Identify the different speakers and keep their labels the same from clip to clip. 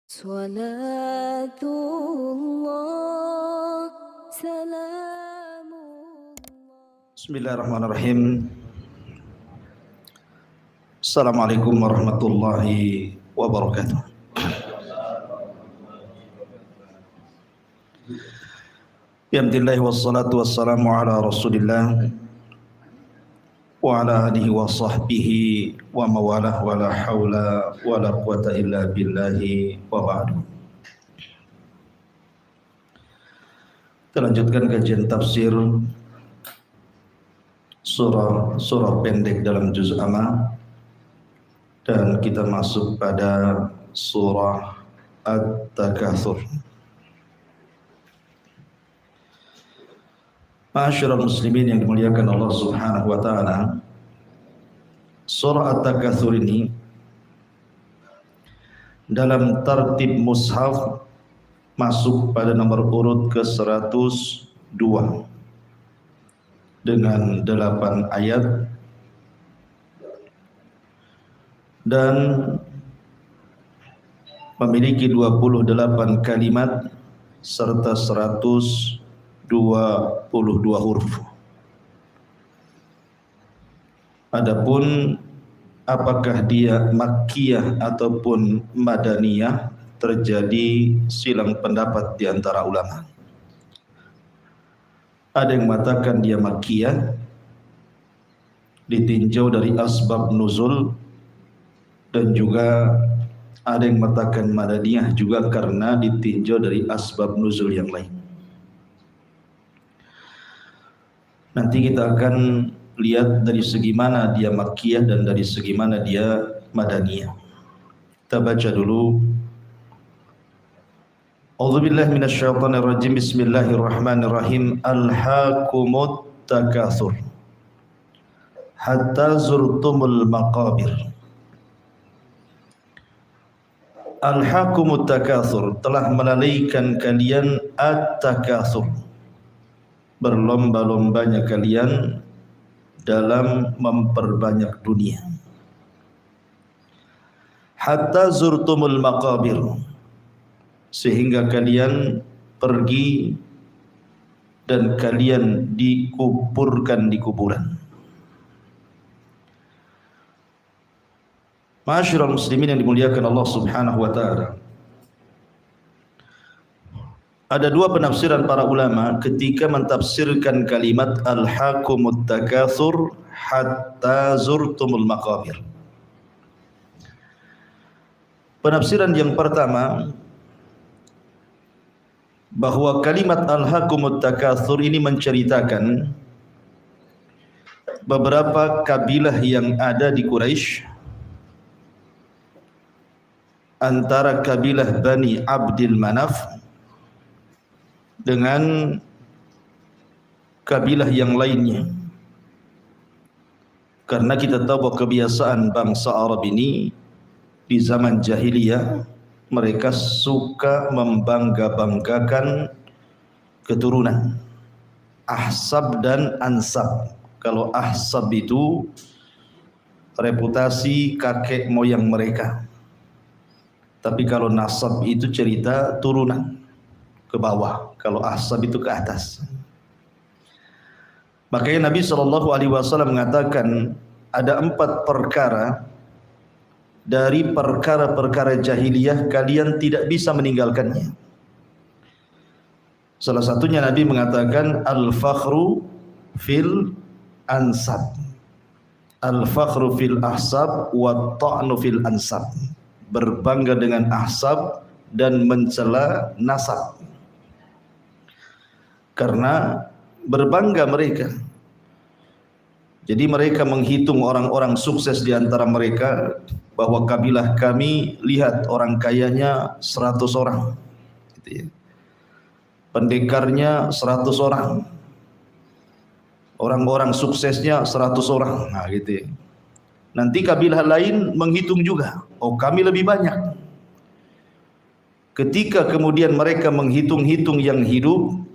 Speaker 1: صلاة الله سلام
Speaker 2: Bismillahirrahmanirrahim. Assalamualaikum warahmatullahi wabarakatuh. Bismillahirrahmanirrahim. Wassalatu wassalamu ala Rasulillah wa ala alihi wa sahbihi wa mawalah wa la hawla wa la quwata illa billahi wa ba'du. Kita lanjutkan kajian tafsir surah pendek dalam juz amma, dan kita masuk pada surah At-Takatsur. Ma'asyiral muslimin yang dimuliakan Allah Subhanahu wa taala, surah At-Takatsur ini dalam tartib mushaf masuk pada nomor urut ke-102 dengan 8 ayat dan memiliki 28 kalimat serta 122 huruf. Adapun apakah dia makkiyah ataupun madaniyah, terjadi silang pendapat di antara ulama. Ada yang mengatakan dia makkiyah, ditinjau dari asbab nuzul, dan juga ada yang mengatakan madaniyah juga karena ditinjau dari asbab nuzul yang lain. Nanti kita akan lihat dari segi mana dia makkiyah dan dari segi mana dia madaniyah. Kita baca dulu. A'udzubillahi minasyaitonir rajim. Bismillahirrahmanirrahim. Alhaakumut takatsur hatta zurtumul maqabir. Alhaakumut takatsur, telah melalaikan kalian at-takatsur, berlomba-lombanya kalian dalam memperbanyak dunia. Hatta zurtumul maqabir, sehingga kalian pergi dan kalian dikuburkan di kuburan. Ma'asyiral muslimin yang dimuliakan Allah Subhanahu wa taala, ada dua penafsiran para ulama ketika mentafsirkan kalimat alhaakumut takatsur hatta zurtumul maqabir. Penafsiran yang pertama, bahwa kalimat alhaakumut takatsur ini menceritakan beberapa kabilah yang ada di Quraisy, antara kabilah Bani Abdil Manaf dengan kabilah yang lainnya. Karena kita tahu bahwa kebiasaan bangsa Arab ini di zaman jahiliyah, mereka suka membangga-banggakan keturunan ahsab dan ansab. Kalau ahsab itu reputasi kakek moyang mereka, tapi kalau nasab itu cerita turunan ke bawah, kalau ahsab itu ke atas. Makanya Nabi SAW mengatakan ada 4 perkara dari perkara-perkara jahiliyah kalian tidak bisa meninggalkannya. Salah satunya Nabi mengatakan al-fakhru fil ansab, al-fakhru fil ahsab wa ta'nu fil ansab, berbangga dengan ahsab dan mencela nasab. Karena berbangga mereka, jadi mereka menghitung orang-orang sukses di antara mereka, bahwa kabilah kami, lihat orang kayanya 100 orang gitu ya. Pendekarnya 100 orang, orang-orang suksesnya 100 orang, nah gitu ya. Nanti kabilah lain menghitung juga, oh kami lebih banyak. Ketika kemudian mereka menghitung-hitung yang hidup,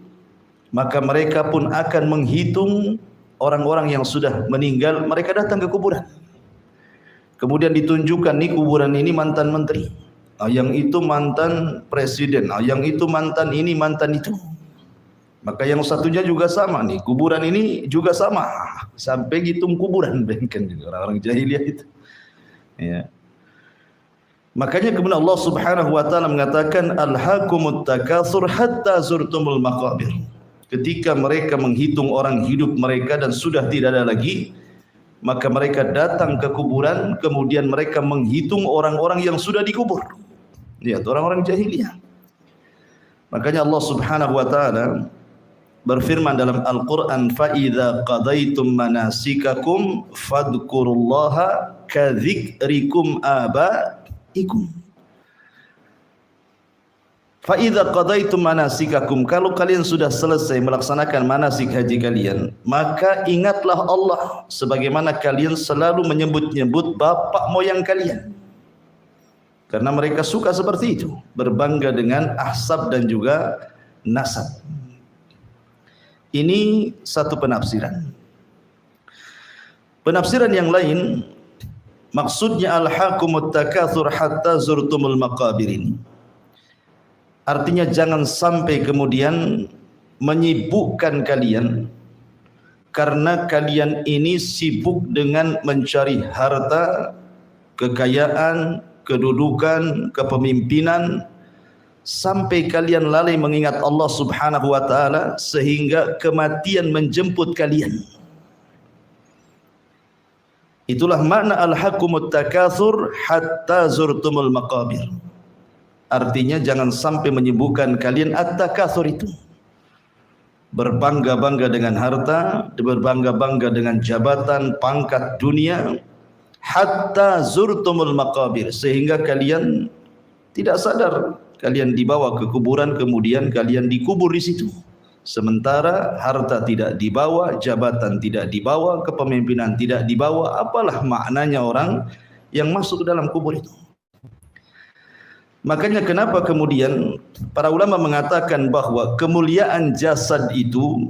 Speaker 2: maka mereka pun akan menghitung orang-orang yang sudah meninggal. Mereka datang ke kuburan, kemudian ditunjukkan nih kuburan ini mantan menteri, yang itu mantan presiden, yang itu mantan ini, mantan itu. Maka yang satunya juga sama nih, kuburan ini juga sama, sampai hitung kuburan, kan orang-orang jahiliyah itu. Ya. Makanya kemudian Allah Subhanahu wa taala mengatakan alhaakumut takatsur hatta zurtumul maqabir. Ketika mereka menghitung orang hidup mereka dan sudah tidak ada lagi, maka mereka datang ke kuburan, kemudian mereka menghitung orang-orang yang sudah dikubur. Lihat orang-orang jahiliyah. Makanya Allah Subhanahu wa taala berfirman dalam Al-Qur'an, fa idza qadaitum manasikakum fadhkurullaha kadzikrikum abaikum. Fa idza qadaitum manasikakum, kalau kalian sudah selesai melaksanakan manasik haji kalian, maka ingatlah Allah sebagaimana kalian selalu menyebut-nyebut bapak moyang kalian. Karena mereka suka seperti itu, berbangga dengan ahsab dan juga nasab. Ini satu penafsiran. Penafsiran yang lain, maksudnya alhaakumut takatsur hatta zurtumul maqabir ini, artinya jangan sampai kemudian menyibukkan kalian karena kalian ini sibuk dengan mencari harta, kekayaan, kedudukan, kepemimpinan, sampai kalian lalai mengingat Allah Subhanahu wa taala sehingga kematian menjemput kalian. Itulah makna alhaakumut takatsur hatta zurtumul maqabir. Artinya jangan sampai menyibukkan kalian at-takatsur itu, berbangga-bangga dengan harta, berbangga-bangga dengan jabatan, pangkat dunia, hatta zurtumul maqabir, sehingga kalian tidak sadar kalian dibawa ke kuburan, kemudian kalian dikubur di situ. Sementara harta tidak dibawa, jabatan tidak dibawa, kepemimpinan tidak dibawa, apalah maknanya orang yang masuk ke dalam kubur itu. Makanya kenapa kemudian para ulama mengatakan bahwa kemuliaan jasad itu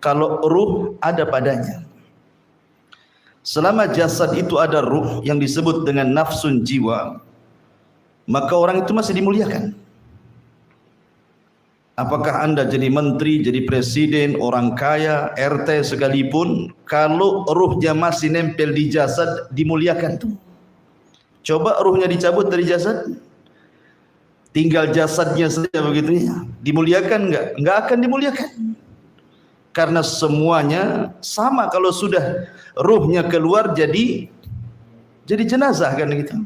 Speaker 2: kalau ruh ada padanya. Selama jasad itu ada ruh yang disebut dengan nafsun jiwa, maka orang itu masih dimuliakan. Apakah Anda jadi menteri, jadi presiden, orang kaya, RT sekalipun, kalau ruhnya masih nempel di jasad, dimuliakan tuh. Coba ruhnya dicabut dari jasad, tinggal jasadnya saja begitu ya, dimuliakan enggak? Enggak akan dimuliakan. Karena semuanya sama, kalau sudah ruhnya keluar jadi jenazah kan gitu.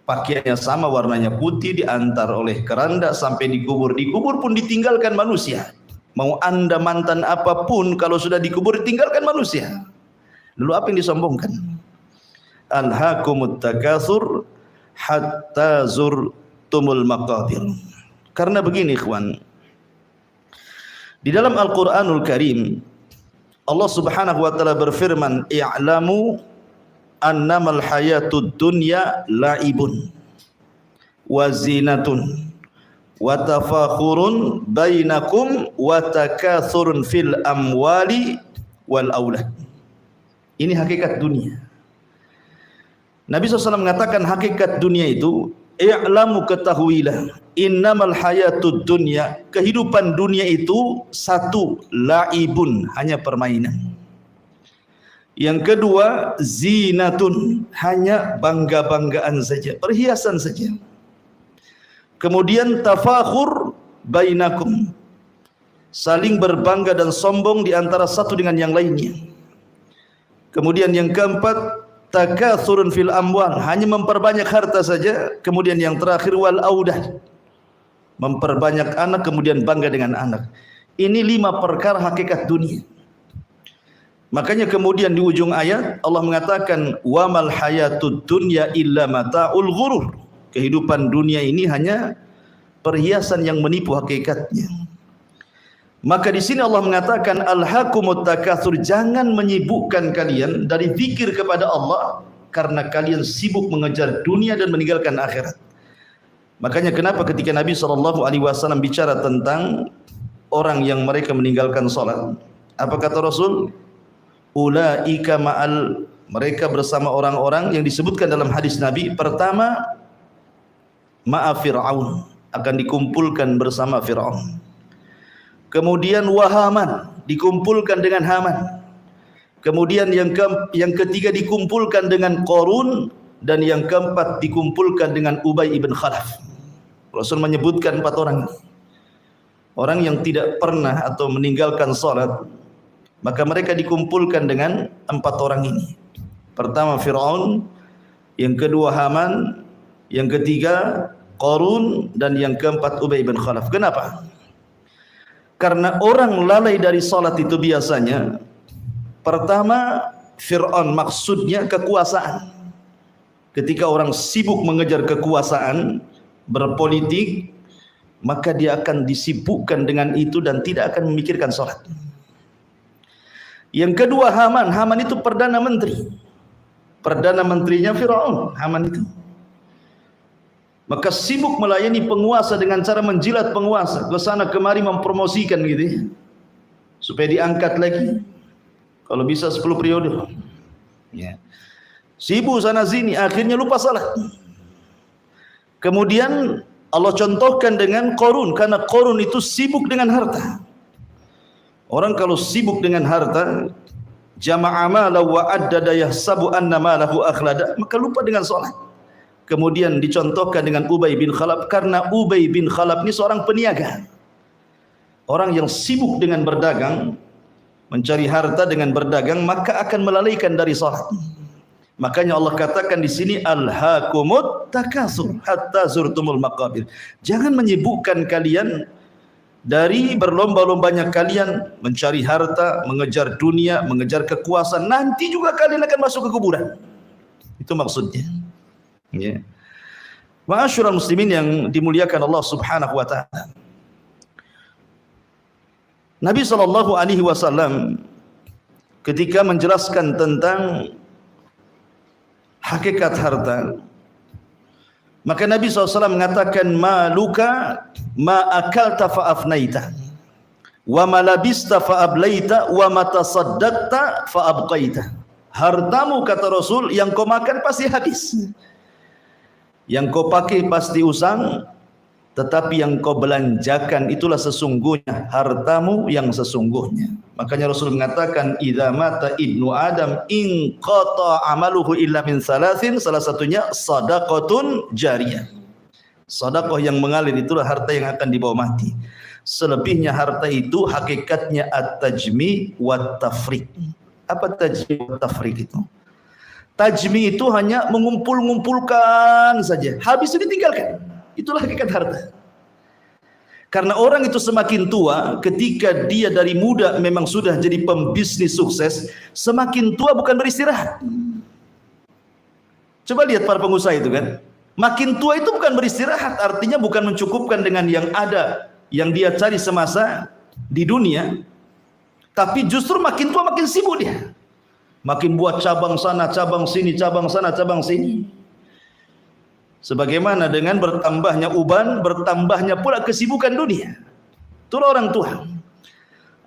Speaker 2: Pakaiannya sama, warnanya putih, diantar oleh keranda sampai dikubur. Dikubur pun ditinggalkan manusia. Mau Anda mantan apapun, kalau sudah dikubur ditinggalkan manusia. Lalu apa yang disombongkan? Alhaakumut takatsur hatta zurtumul maqabir. Karena begini ikhwan, di dalam Al-Quranul Karim Allah Subhanahu wa taala berfirman, i'lamu annamal hayatud dunya la'ibun wa zinatun wa tafakhurun bainakum wa takathurun fil amwali wal aulad. Ini hakikat dunia. Nabi SAW mengatakan hakikat dunia itu, i'lamu, ketahuilah, innamal hayatud dunya, kehidupan dunia itu satu, la'ibun, hanya permainan. Yang kedua, zinatun, hanya bangga-banggaan saja, perhiasan saja. Kemudian tafakhur bainakum, saling berbangga dan sombong di antara satu dengan yang lainnya. Kemudian yang keempat, takatsurun fil amwal, hanya memperbanyak harta saja. Kemudian yang terakhir, wal audah, memperbanyak anak, kemudian bangga dengan anak. Ini 5 perkara hakikat dunia. Makanya kemudian di ujung ayat Allah mengatakan, wa mal hayatud dunya illa mata'ul ghurur. Kehidupan dunia ini hanya perhiasan yang menipu hakikatnya. Maka di sini Allah mengatakan, alhaakumut takatsur, jangan menyibukkan kalian dari zikir kepada Allah karena kalian sibuk mengejar dunia dan meninggalkan akhirat. Makanya kenapa ketika Nabi SAW bicara tentang orang yang mereka meninggalkan salat, apa kata Rasul? Ulaika mereka bersama orang-orang yang disebutkan dalam hadis Nabi. Pertama, ma'a Fir'aun, akan dikumpulkan bersama Fir'aun. Kemudian wa Haman, dikumpulkan dengan Haman. Kemudian yang ketiga dikumpulkan dengan Qarun, dan yang keempat dikumpulkan dengan Ubay ibn Khalaf. Rasul menyebutkan 4 orang. Orang yang tidak pernah atau meninggalkan salat, maka mereka dikumpulkan dengan 4 orang ini. Pertama Fir'aun, yang kedua Haman, yang ketiga Qarun, dan yang keempat Ubay bin Khalaf. Kenapa? Karena orang lalai dari salat itu biasanya, pertama Fir'aun maksudnya kekuasaan. Ketika orang sibuk mengejar kekuasaan, berpolitik, maka dia akan disibukkan dengan itu dan tidak akan memikirkan salat. Yang kedua Haman. Haman itu perdana menteri. Perdana menterinya Fir'aun, Haman itu. Maka sibuk melayani penguasa dengan cara menjilat penguasa, ke sana kemari mempromosikan gitu ya, supaya diangkat lagi. Kalau bisa 10 periode. Ya. Sibuk sana sini, akhirnya lupa salat. Kemudian Allah contohkan dengan Qarun, karena Qarun itu sibuk dengan harta. Orang kalau sibuk dengan harta, jama'a malahu wa addada yahsabu anna malahu akhlada, maka lupa dengan salat. Kemudian dicontohkan dengan Ubay bin Khalaf, karena Ubay bin Khalaf ini seorang peniaga. Orang yang sibuk dengan berdagang, mencari harta dengan berdagang, maka akan melalaikan dari salat. Makanya Allah katakan di sini, alhaakumut takasur hatta zurtumul maqabir. Jangan menyibukkan kalian dari berlomba-lombanya kalian mencari harta, mengejar dunia, mengejar kekuasaan, nanti juga kalian akan masuk ke kuburan. Itu maksudnya. Ya. Ma'asyiral muslimin yang dimuliakan Allah Subhanahu wa taala. Nabi sallallahu alaihi wasallam ketika menjelaskan tentang hakikat harta, maka Nabi SAW mengatakan, maluka ma akalta fa afnaita, wa ma labista fa ablaita, wa ma tasaddaqta fa abqaita. Hartamu, kata Rasul, yang kau makan pasti habis, yang kau pakai pasti usang, tetapi yang kau belanjakan itulah sesungguhnya hartamu yang sesungguhnya. Makanya Rasul mengatakan, idza mata ibnu Adam in qata amaluhu illa min salasin, salah satunya sadaqatun jariyah. Sedekah yang mengalir itulah harta yang akan dibawa mati. Selebihnya harta itu hakikatnya at-tajmi wa tafriq. Apa tajmi wa tafriq itu? Tajmi itu hanya mengumpul-ngumpulkan saja, habis itu ditinggalkan. Itulah hakikat harta. Karena orang itu semakin tua, ketika dia dari muda memang sudah jadi pembisnis sukses, semakin tua bukan beristirahat. Coba lihat para pengusaha itu kan, makin tua itu bukan beristirahat, artinya bukan mencukupkan dengan yang ada, yang dia cari semasa di dunia, tapi justru makin tua makin sibuk dia. Makin buat cabang sana, cabang sini, cabang sana, cabang sini. Sebagaimana dengan bertambahnya uban, bertambahnya pula kesibukan dunia. Itulah orang tua.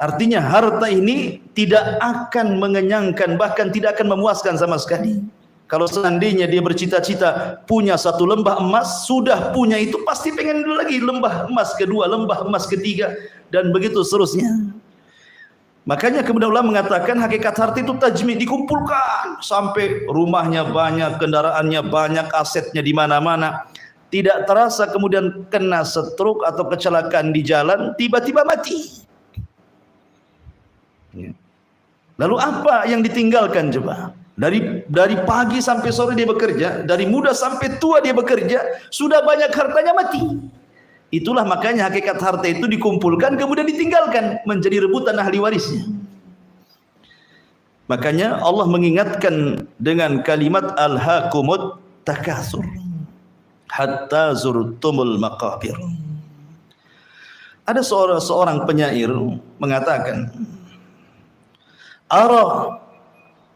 Speaker 2: Artinya harta ini tidak akan mengenyangkan, bahkan tidak akan memuaskan sama sekali. Kalau seandainya dia bercita-cita punya 1 lembah emas, sudah punya itu pasti pengen dulu lagi lembah emas kedua, lembah emas ketiga, dan begitu seterusnya. Makanya kemudian ulama mengatakan hakikat harta itu tajmi, dikumpulkan sampai rumahnya banyak, kendaraannya banyak, asetnya di mana-mana. Tidak terasa kemudian kena stroke atau kecelakaan di jalan, tiba-tiba mati. Lalu apa yang ditinggalkan coba? Dari pagi sampai sore dia bekerja, dari muda sampai tua dia bekerja, sudah banyak hartanya mati. Itulah makanya hakikat harta itu dikumpulkan kemudian ditinggalkan, menjadi rebutan ahli warisnya. Makanya Allah mengingatkan dengan kalimat alhaakumut takasur hatta zurtumul maqabir. Ada seorang penyair mengatakan, ara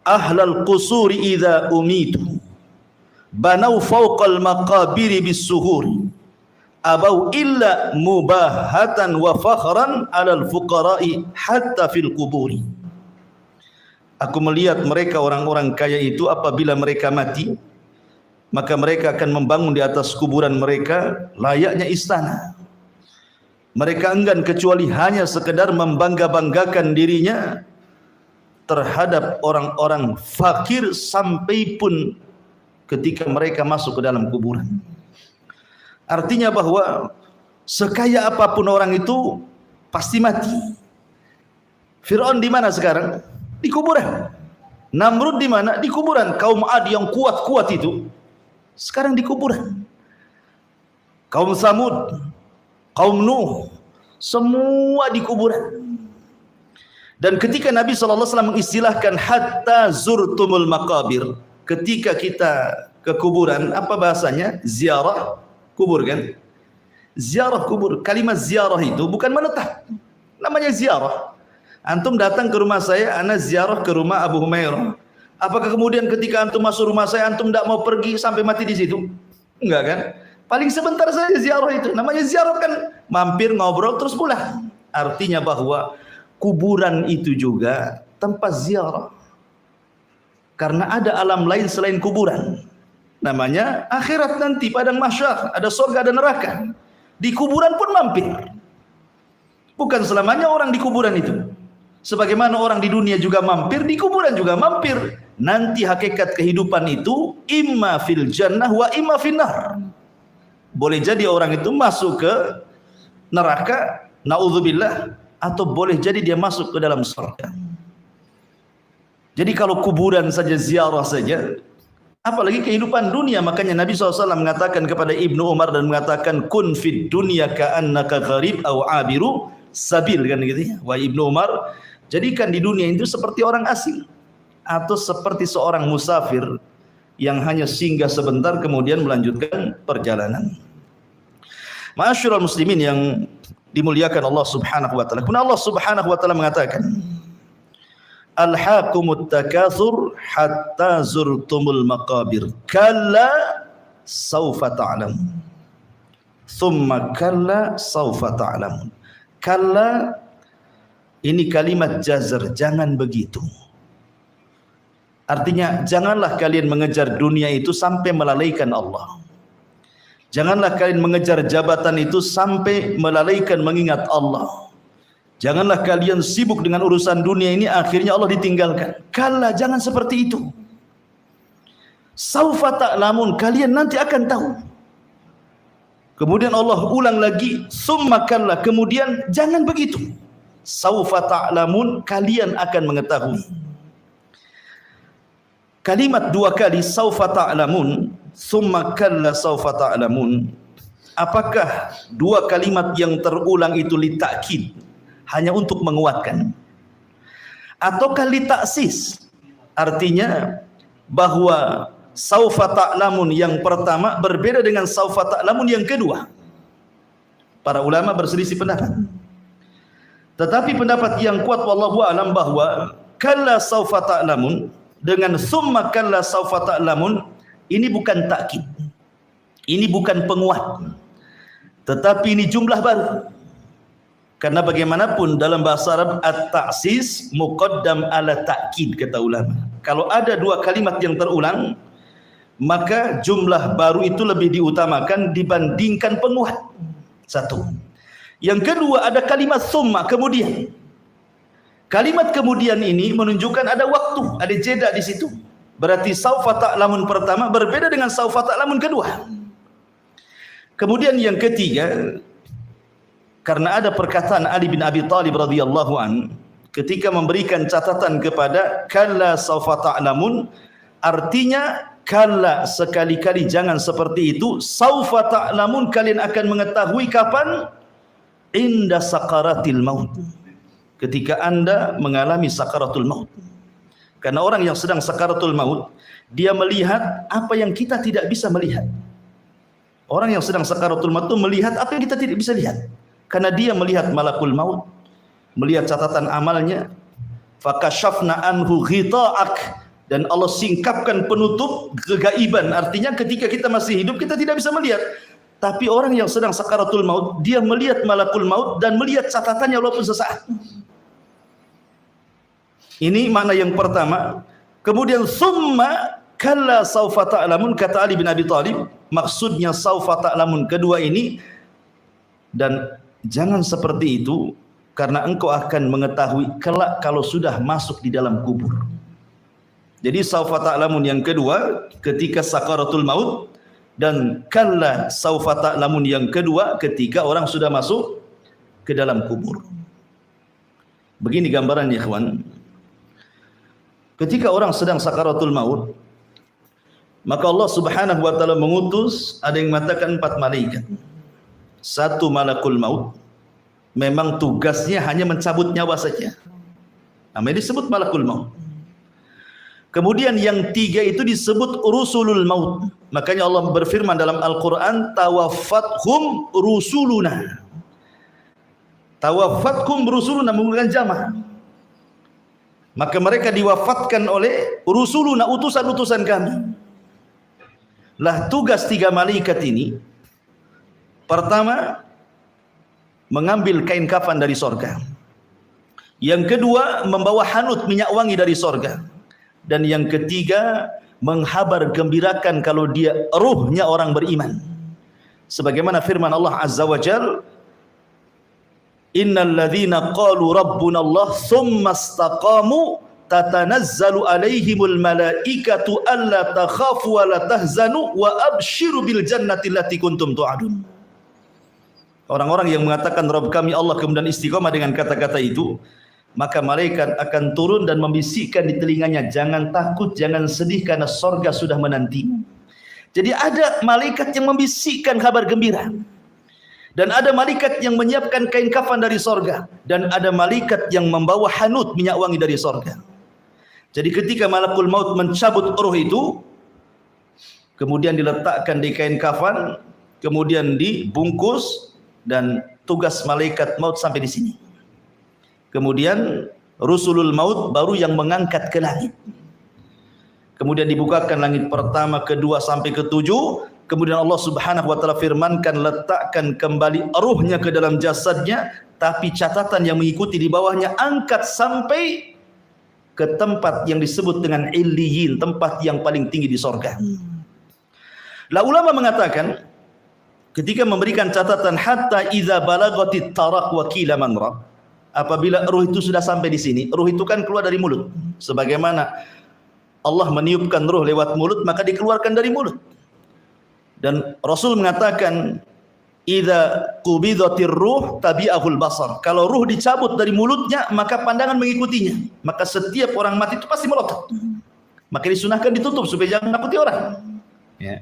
Speaker 2: ahlal qusuri idza umitu banau fawqal maqabiri bis-suhuri abau illa mubahatan wa fakhran alal fuqara'i hatta fil kuburi. Aku melihat mereka orang-orang kaya itu apabila mereka mati, maka mereka akan membangun di atas kuburan mereka layaknya istana. Mereka enggan kecuali hanya sekedar membangga-banggakan dirinya terhadap orang-orang fakir, sampai pun ketika mereka masuk ke dalam kuburan. Artinya bahwa sekaya apapun orang itu pasti mati. Fir'aun di mana sekarang? Di kuburan. Namrud di mana? Di kuburan. Kaum Ad yang kuat-kuat itu sekarang di kuburan. Kaum Samud, kaum Nuh, semua di kuburan. Dan ketika Nabi SAW mengistilahkan hatta zurtumul maqabir, ketika kita ke kuburan, apa bahasanya? Ziarah kubur kan? Ziarah kubur. Kalimat ziarah itu bukan menetap, namanya ziarah. Antum datang ke rumah saya, ana ziarah ke rumah Abu Humairah. Apakah kemudian ketika antum masuk rumah saya, antum tidak mau pergi sampai mati di situ? Enggak kan? Paling sebentar saja ziarah itu. Namanya ziarah kan mampir, ngobrol, terus pulang. Artinya bahwa kuburan itu juga tempat ziarah. Karena ada alam lain selain kuburan. Namanya akhirat nanti, padang mahsyar, ada surga dan neraka. Di kuburan pun mampir. Bukan selamanya orang di kuburan itu. Sebagaimana orang di dunia juga mampir, di kuburan juga mampir. Nanti hakikat kehidupan itu imma fil jannah wa imma fil nar. Boleh jadi orang itu masuk ke neraka, naudzubillah, atau boleh jadi dia masuk ke dalam surga. Jadi kalau kuburan saja, ziarah saja, apalagi kehidupan dunia. Makanya Nabi SAW mengatakan kepada Ibnu Umar dan mengatakan kun fid dunya ka'annaka gharib aw abiru sabil, kan gitu ya. Wahai Ibnu Umar, jadikan di dunia itu seperti orang asing atau seperti seorang musafir yang hanya singgah sebentar kemudian melanjutkan perjalanan. Ma'asyiral muslimin yang dimuliakan Allah Subhanahu wa taala. Kemudian Allah Subhanahu wa taala mengatakan, alhaqumut takatsur hatta zurtumul maqabir kalla saufa ta'lamun thumma kalla saufa ta'lamun. Kalla ini kalimat jazr, jangan begitu. Artinya janganlah kalian mengejar dunia itu sampai melalaikan Allah. Janganlah kalian mengejar jabatan itu sampai melalaikan mengingat Allah. Janganlah kalian sibuk dengan urusan dunia ini akhirnya Allah ditinggalkan. Kalla, jangan seperti itu. Saufa ta'lamun, kalian nanti akan tahu. Kemudian Allah ulang lagi, summa kalla, kemudian jangan begitu. Saufa ta'lamun, kalian akan mengetahui. Kalimat dua kali saufa ta'lamun, summa kalla saufa ta'lamun. Apakah dua kalimat yang terulang itu litakid, hanya untuk menguatkan, ataukah litaksis, artinya bahwa saufa ta'lamun yang pertama berbeda dengan saufa ta'lamun yang kedua? Para ulama berselisih pendapat. Tetapi pendapat yang kuat wallahu alam bahwa kalla saufa ta'lamun dengan summa kalla saufa ta'lamun ini bukan takkid, ini bukan penguat, tetapi ini jumlah baru. Karena bagaimanapun dalam bahasa Arab at-ta'sis muqaddam ala ta'kid, kata ulama. Kalau ada dua kalimat yang terulang, maka jumlah baru itu lebih diutamakan dibandingkan penguat. Satu. Yang kedua, ada kalimat summa, kemudian. Kalimat kemudian ini menunjukkan ada waktu, ada jeda di situ. Berarti saufa ta'lamun pertama berbeda dengan saufa ta'lamun kedua. Kemudian yang ketiga, karena ada perkataan Ali bin Abi Thalib radhiyallahu an ketika memberikan catatan kepada kalla saufa ta'lamun, artinya kalla, sekali-kali jangan seperti itu. Saufa ta'lamun, kalian akan mengetahui kapan? Inda sakaratil maut, ketika anda mengalami sakaratul maut. Karena orang yang sedang sakaratul maut, dia melihat apa yang kita tidak bisa melihat. Orang yang sedang sakaratul maut itu melihat apa yang kita tidak bisa lihat. Karena dia melihat malakul maut, melihat catatan amalnya. Fakashafna anhu ghita'ak, dan Allah singkapkan penutup kegaiban. Artinya ketika kita masih hidup kita tidak bisa melihat. Tapi orang yang sedang sakaratul maut, dia melihat malakul maut dan melihat catatannya walaupun sesaat. Ini makna yang pertama. Kemudian summa kalla saufa ta'lamun, kata Ali bin Abi Thalib, maksudnya saufa ta'lamun kedua ini, dan jangan seperti itu karena engkau akan mengetahui kelak kalau sudah masuk di dalam kubur. Jadi saufa ta'lamun yang kedua ketika sakaratul maut, dan kalla saufa ta'lamun yang kedua ketika orang sudah masuk ke dalam kubur. Begini gambarannya ikhwan. Ketika orang sedang sakaratul maut, maka Allah Subhanahu wa taala mengutus, ada yang mengatakan 4 malaikat. Satu malakul maut, memang tugasnya hanya mencabut nyawa saja. Namanya disebut malakul maut. Kemudian yang 3 itu disebut rusulul maut. Makanya Allah berfirman dalam Al-Quran, tawaffathum rusuluna. Tawaffathum rusuluna menggunakan jama'. Maka mereka diwafatkan oleh rusuluna, utusan-utusan kami. Lah tugas 3 malaikat ini, pertama mengambil kain kafan dari sorga, yang kedua membawa hanut minyak wangi dari sorga, dan yang ketiga menghabar gembirakan kalau dia ruhnya orang beriman. Sebagaimana firman Allah Azza wa Jalla, innal ladzina qalu rabbuna Allah tsumma istaqamu tatanazzalu alaihimul malaikatu alla takhafu wa la tahzanu wa abshiru bil jannati allati kuntum tu'adun. Orang-orang yang mengatakan Rabb kami Allah kemudian istiqamah dengan kata-kata itu, maka malaikat akan turun dan membisikkan di telinganya, jangan takut, jangan sedih karena sorga sudah menantimu. Jadi ada malaikat yang membisikkan kabar gembira, dan ada malaikat yang menyiapkan kain kafan dari sorga, dan ada malaikat yang membawa hanut minyak wangi dari sorga. Jadi ketika malakul maut mencabut roh itu, kemudian diletakkan di kain kafan, kemudian dibungkus, dan tugas malaikat maut sampai di sini. Kemudian rusulul maut baru yang mengangkat ke langit. Kemudian dibukakan langit pertama, kedua sampai ketujuh. Kemudian Allah Subhanahu wa taala firmankan, letakkan kembali ruhnya ke dalam jasadnya, tapi catatan yang mengikuti di bawahnya, angkat sampai ke tempat yang disebut dengan Illiyin, tempat yang paling tinggi di sorga. Lah ulama mengatakan, ketika memberikan catatan hatta idza balagatit taraq wa qila man raq, apabila ruh itu sudah sampai di sini, ruh itu kan keluar dari mulut. Sebagaimana Allah meniupkan ruh lewat mulut, maka dikeluarkan dari mulut. Dan Rasul mengatakan, idza qubidatir ruh tabi'ahul basar. Kalau ruh dicabut dari mulutnya, maka pandangan mengikutinya. Maka setiap orang mati itu pasti melotot. Maka disunahkan ditutup supaya jangan menakuti orang. Ya.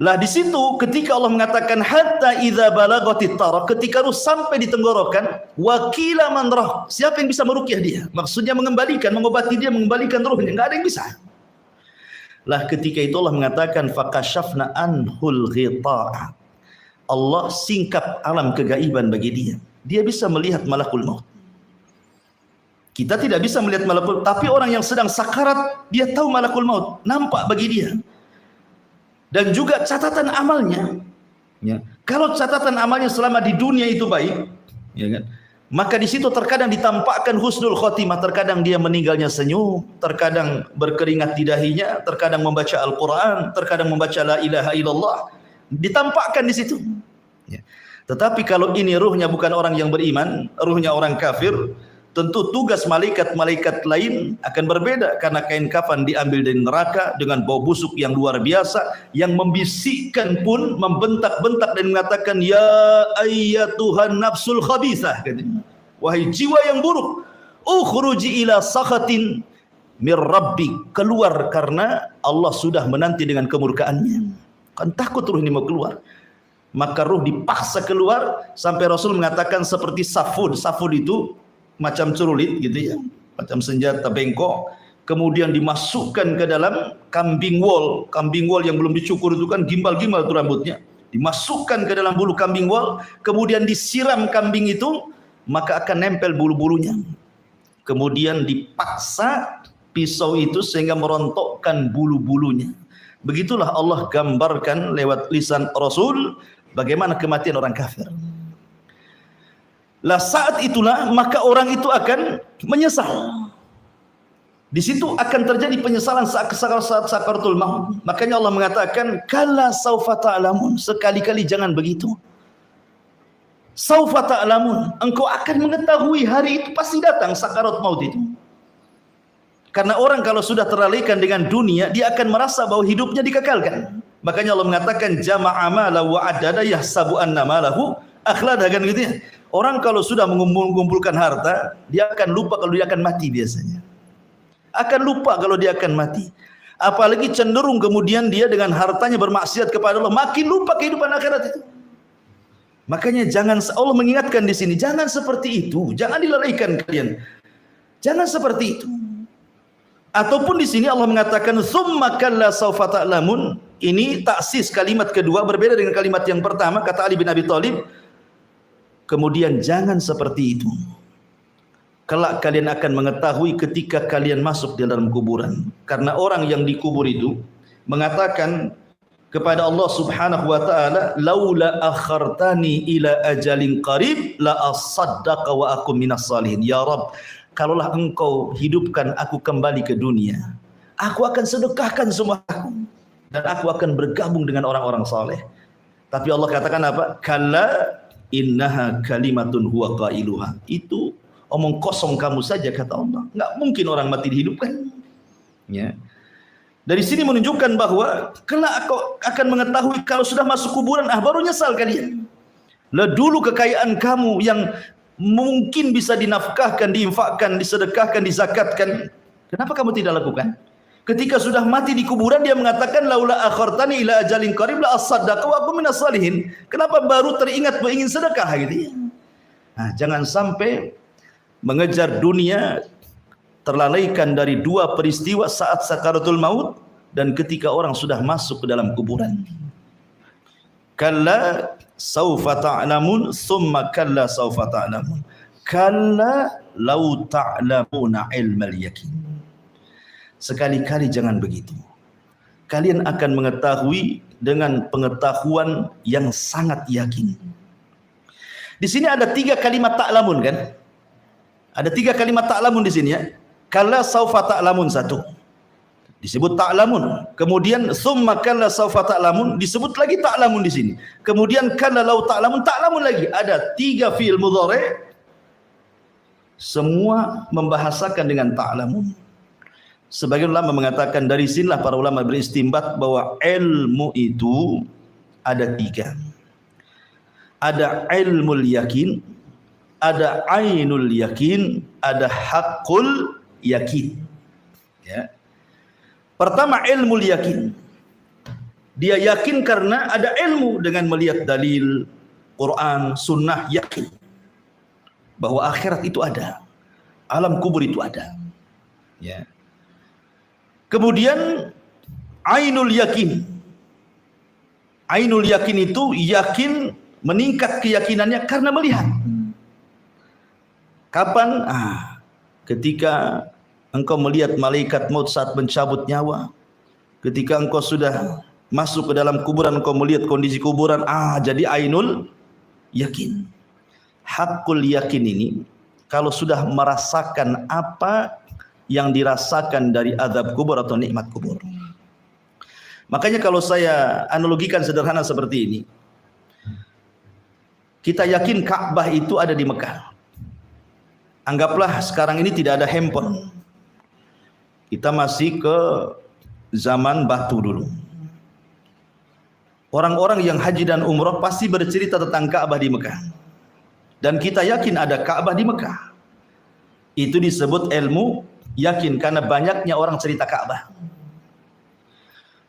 Speaker 2: Lah di situ ketika Allah mengatakan hatta idza balagatit taraq, ketika ruh sampai di tenggorokan, wakila man rah, siapa yang bisa meruqyah dia? Maksudnya mengembalikan, mengobati dia, mengembalikan ruhnya, enggak ada yang bisa. Lah ketika itu Allah mengatakan fakashafna anhul ghita'a, Allah singkap alam kegaiban bagi dia. Dia bisa melihat malakul maut. Kita tidak bisa melihat malakul maut, tapi orang yang sedang sakarat dia tahu malakul maut, nampak bagi dia. Dan juga catatan amalnya, ya. Kalau catatan amalnya selama di dunia itu baik, ya kan, maka di situ terkadang ditampakkan husnul khotimah, terkadang dia meninggalnya senyum, terkadang berkeringat di dahinya, terkadang membaca Al-Quran, terkadang membaca la ilaha illallah, ditampakkan di situ. Ya. Tetapi kalau ini ruhnya bukan orang yang beriman, ruhnya orang kafir, tentu tugas malaikat-malaikat lain akan berbeda, karena kain kafan diambil dari neraka dengan bau busuk yang luar biasa, yang membisikkan pun membentak-bentak dan mengatakan, ya ayyatuhan nafsul khabithah, wahai jiwa yang buruk, ukhruji ila sakhatin mir rabbik, keluar karena Allah sudah menanti dengan kemurkaannya. Kan takut ruh ini mau keluar, maka ruh dipaksa keluar, sampai Rasul mengatakan seperti safud. Safud itu macam cerulit gitu ya, macam senjata bengkok, kemudian dimasukkan ke dalam kambing wol yang belum dicukur itu kan gimbal-gimbal itu rambutnya, dimasukkan ke dalam bulu kambing wol, kemudian disiram kambing itu, maka akan nempel bulu-bulunya. Kemudian dipaksa pisau itu sehingga merontokkan bulu-bulunya. Begitulah Allah gambarkan lewat lisan Rasul bagaimana kematian orang kafir. Lah saat itulah maka orang itu akan menyesal. Di situ akan terjadi penyesalan saat sakaratul maut. Makanya Allah mengatakan, kalla saufa ta'lamun, sekali-kali jangan begitu. Saufa ta'lamun, engkau akan mengetahui hari itu pasti datang sakarat maut itu. Karena orang kalau sudah teralihkan dengan dunia, dia akan merasa bahwa hidupnya dikekalkan. Makanya Allah mengatakan jama'a mala wa adada yahsabu anna malahu akhlada, kan gitu ya. Orang kalau sudah mengumpulkan harta, dia akan lupa kalau dia akan mati biasanya. Akan lupa kalau dia akan mati. Apalagi cenderung kemudian dia dengan hartanya bermaksiat kepada Allah, makin lupa kehidupan akhirat itu. Makanya jangan, Allah mengingatkan di sini, jangan seperti itu, jangan dilalaikan kalian. Jangan seperti itu. Ataupun di sini Allah mengatakan tsumma kalla saufa ta'lamun. Ini taksis kalimat kedua berbeda dengan kalimat yang pertama, kata Ali bin Abi Thalib. Kemudian jangan seperti itu. Kelak kalian akan mengetahui ketika kalian masuk di dalam kuburan. Karena orang yang dikubur itu mengatakan kepada Allah Subhanahu wa taala, laula akhartani ila ajalin qarib la asaddaqa wa akum minas salihin. Ya Rabb, kalaulah engkau hidupkan aku kembali ke dunia, aku akan sedekahkan semua aku dan aku akan bergabung dengan orang-orang saleh. Tapi Allah katakan apa? Kalla innaha kalimatun huwa qailuha. Itu omong kosong kamu saja, kata Allah. Enggak mungkin orang mati dihidupkan. Ya. Dari sini menunjukkan bahwa kelak kau akan mengetahui kalau sudah masuk kuburan, baru nyesal kalian. Lah dulu kekayaan kamu yang mungkin bisa dinafkahkan, diinfakkan, disedekahkan, dizakatkan, kenapa kamu tidak lakukan? Ketika sudah mati di kuburan dia mengatakan laula akhartani ila ajalin qarib la asaddaqa wa akum minas salihin. Kenapa baru teringat ingin sedekah gitu ya? Nah, jangan sampai mengejar dunia terlalaikan dari dua peristiwa saat sakaratul maut dan ketika orang sudah masuk ke dalam kuburan. Kalla saufa ta'lamun summa kalla saufa ta'lamun. Kalla law ta'lamuna ilmal yakin. Sekali-kali jangan begitu. Kalian akan mengetahui dengan pengetahuan yang sangat yakin. Di sini ada 3 kalimat ta'lamun kan? Ada 3 kalimat ta'lamun di sini ya. Kalla saufa ta'lamun satu. Disebut ta'lamun. Kemudian summa kalla saufa ta'lamun, disebut lagi ta'lamun di sini. Kemudian kalla law ta'lamun, ta'lamun lagi. Ada 3 fi'il mudhari' semua membahasakan dengan ta'lamun. Sebagian ulama mengatakan dari sinilah para ulama beristimbat bahwa ilmu itu ada 3. Ada ilmul yakin, ada ainul yakin, ada haqqul yakin. Ya. Pertama ilmul yakin. Dia yakin karena ada ilmu dengan melihat dalil Quran, sunnah, yakin bahwa akhirat itu ada, alam kubur itu ada. Ya. Kemudian ainul yakin. Ainul yakin itu yakin, meningkat keyakinannya karena melihat. Kapan? Ketika engkau melihat malaikat maut saat mencabut nyawa. Ketika engkau sudah masuk ke dalam kuburan, engkau melihat kondisi kuburan. Jadi ainul yakin. Hakul yakin ini, kalau sudah merasakan apa yang dirasakan dari azab kubur atau nikmat kubur. Makanya kalau saya analogikan sederhana seperti ini, kita yakin Ka'bah itu ada di Mekah. Anggaplah sekarang ini tidak ada handphone. Kita masih ke zaman batu dulu. Orang-orang yang haji dan umrah pasti bercerita tentang Ka'bah di Mekah. Dan kita yakin ada Ka'bah di Mekah. Itu disebut ilmu yakin karena banyaknya orang cerita Ka'bah.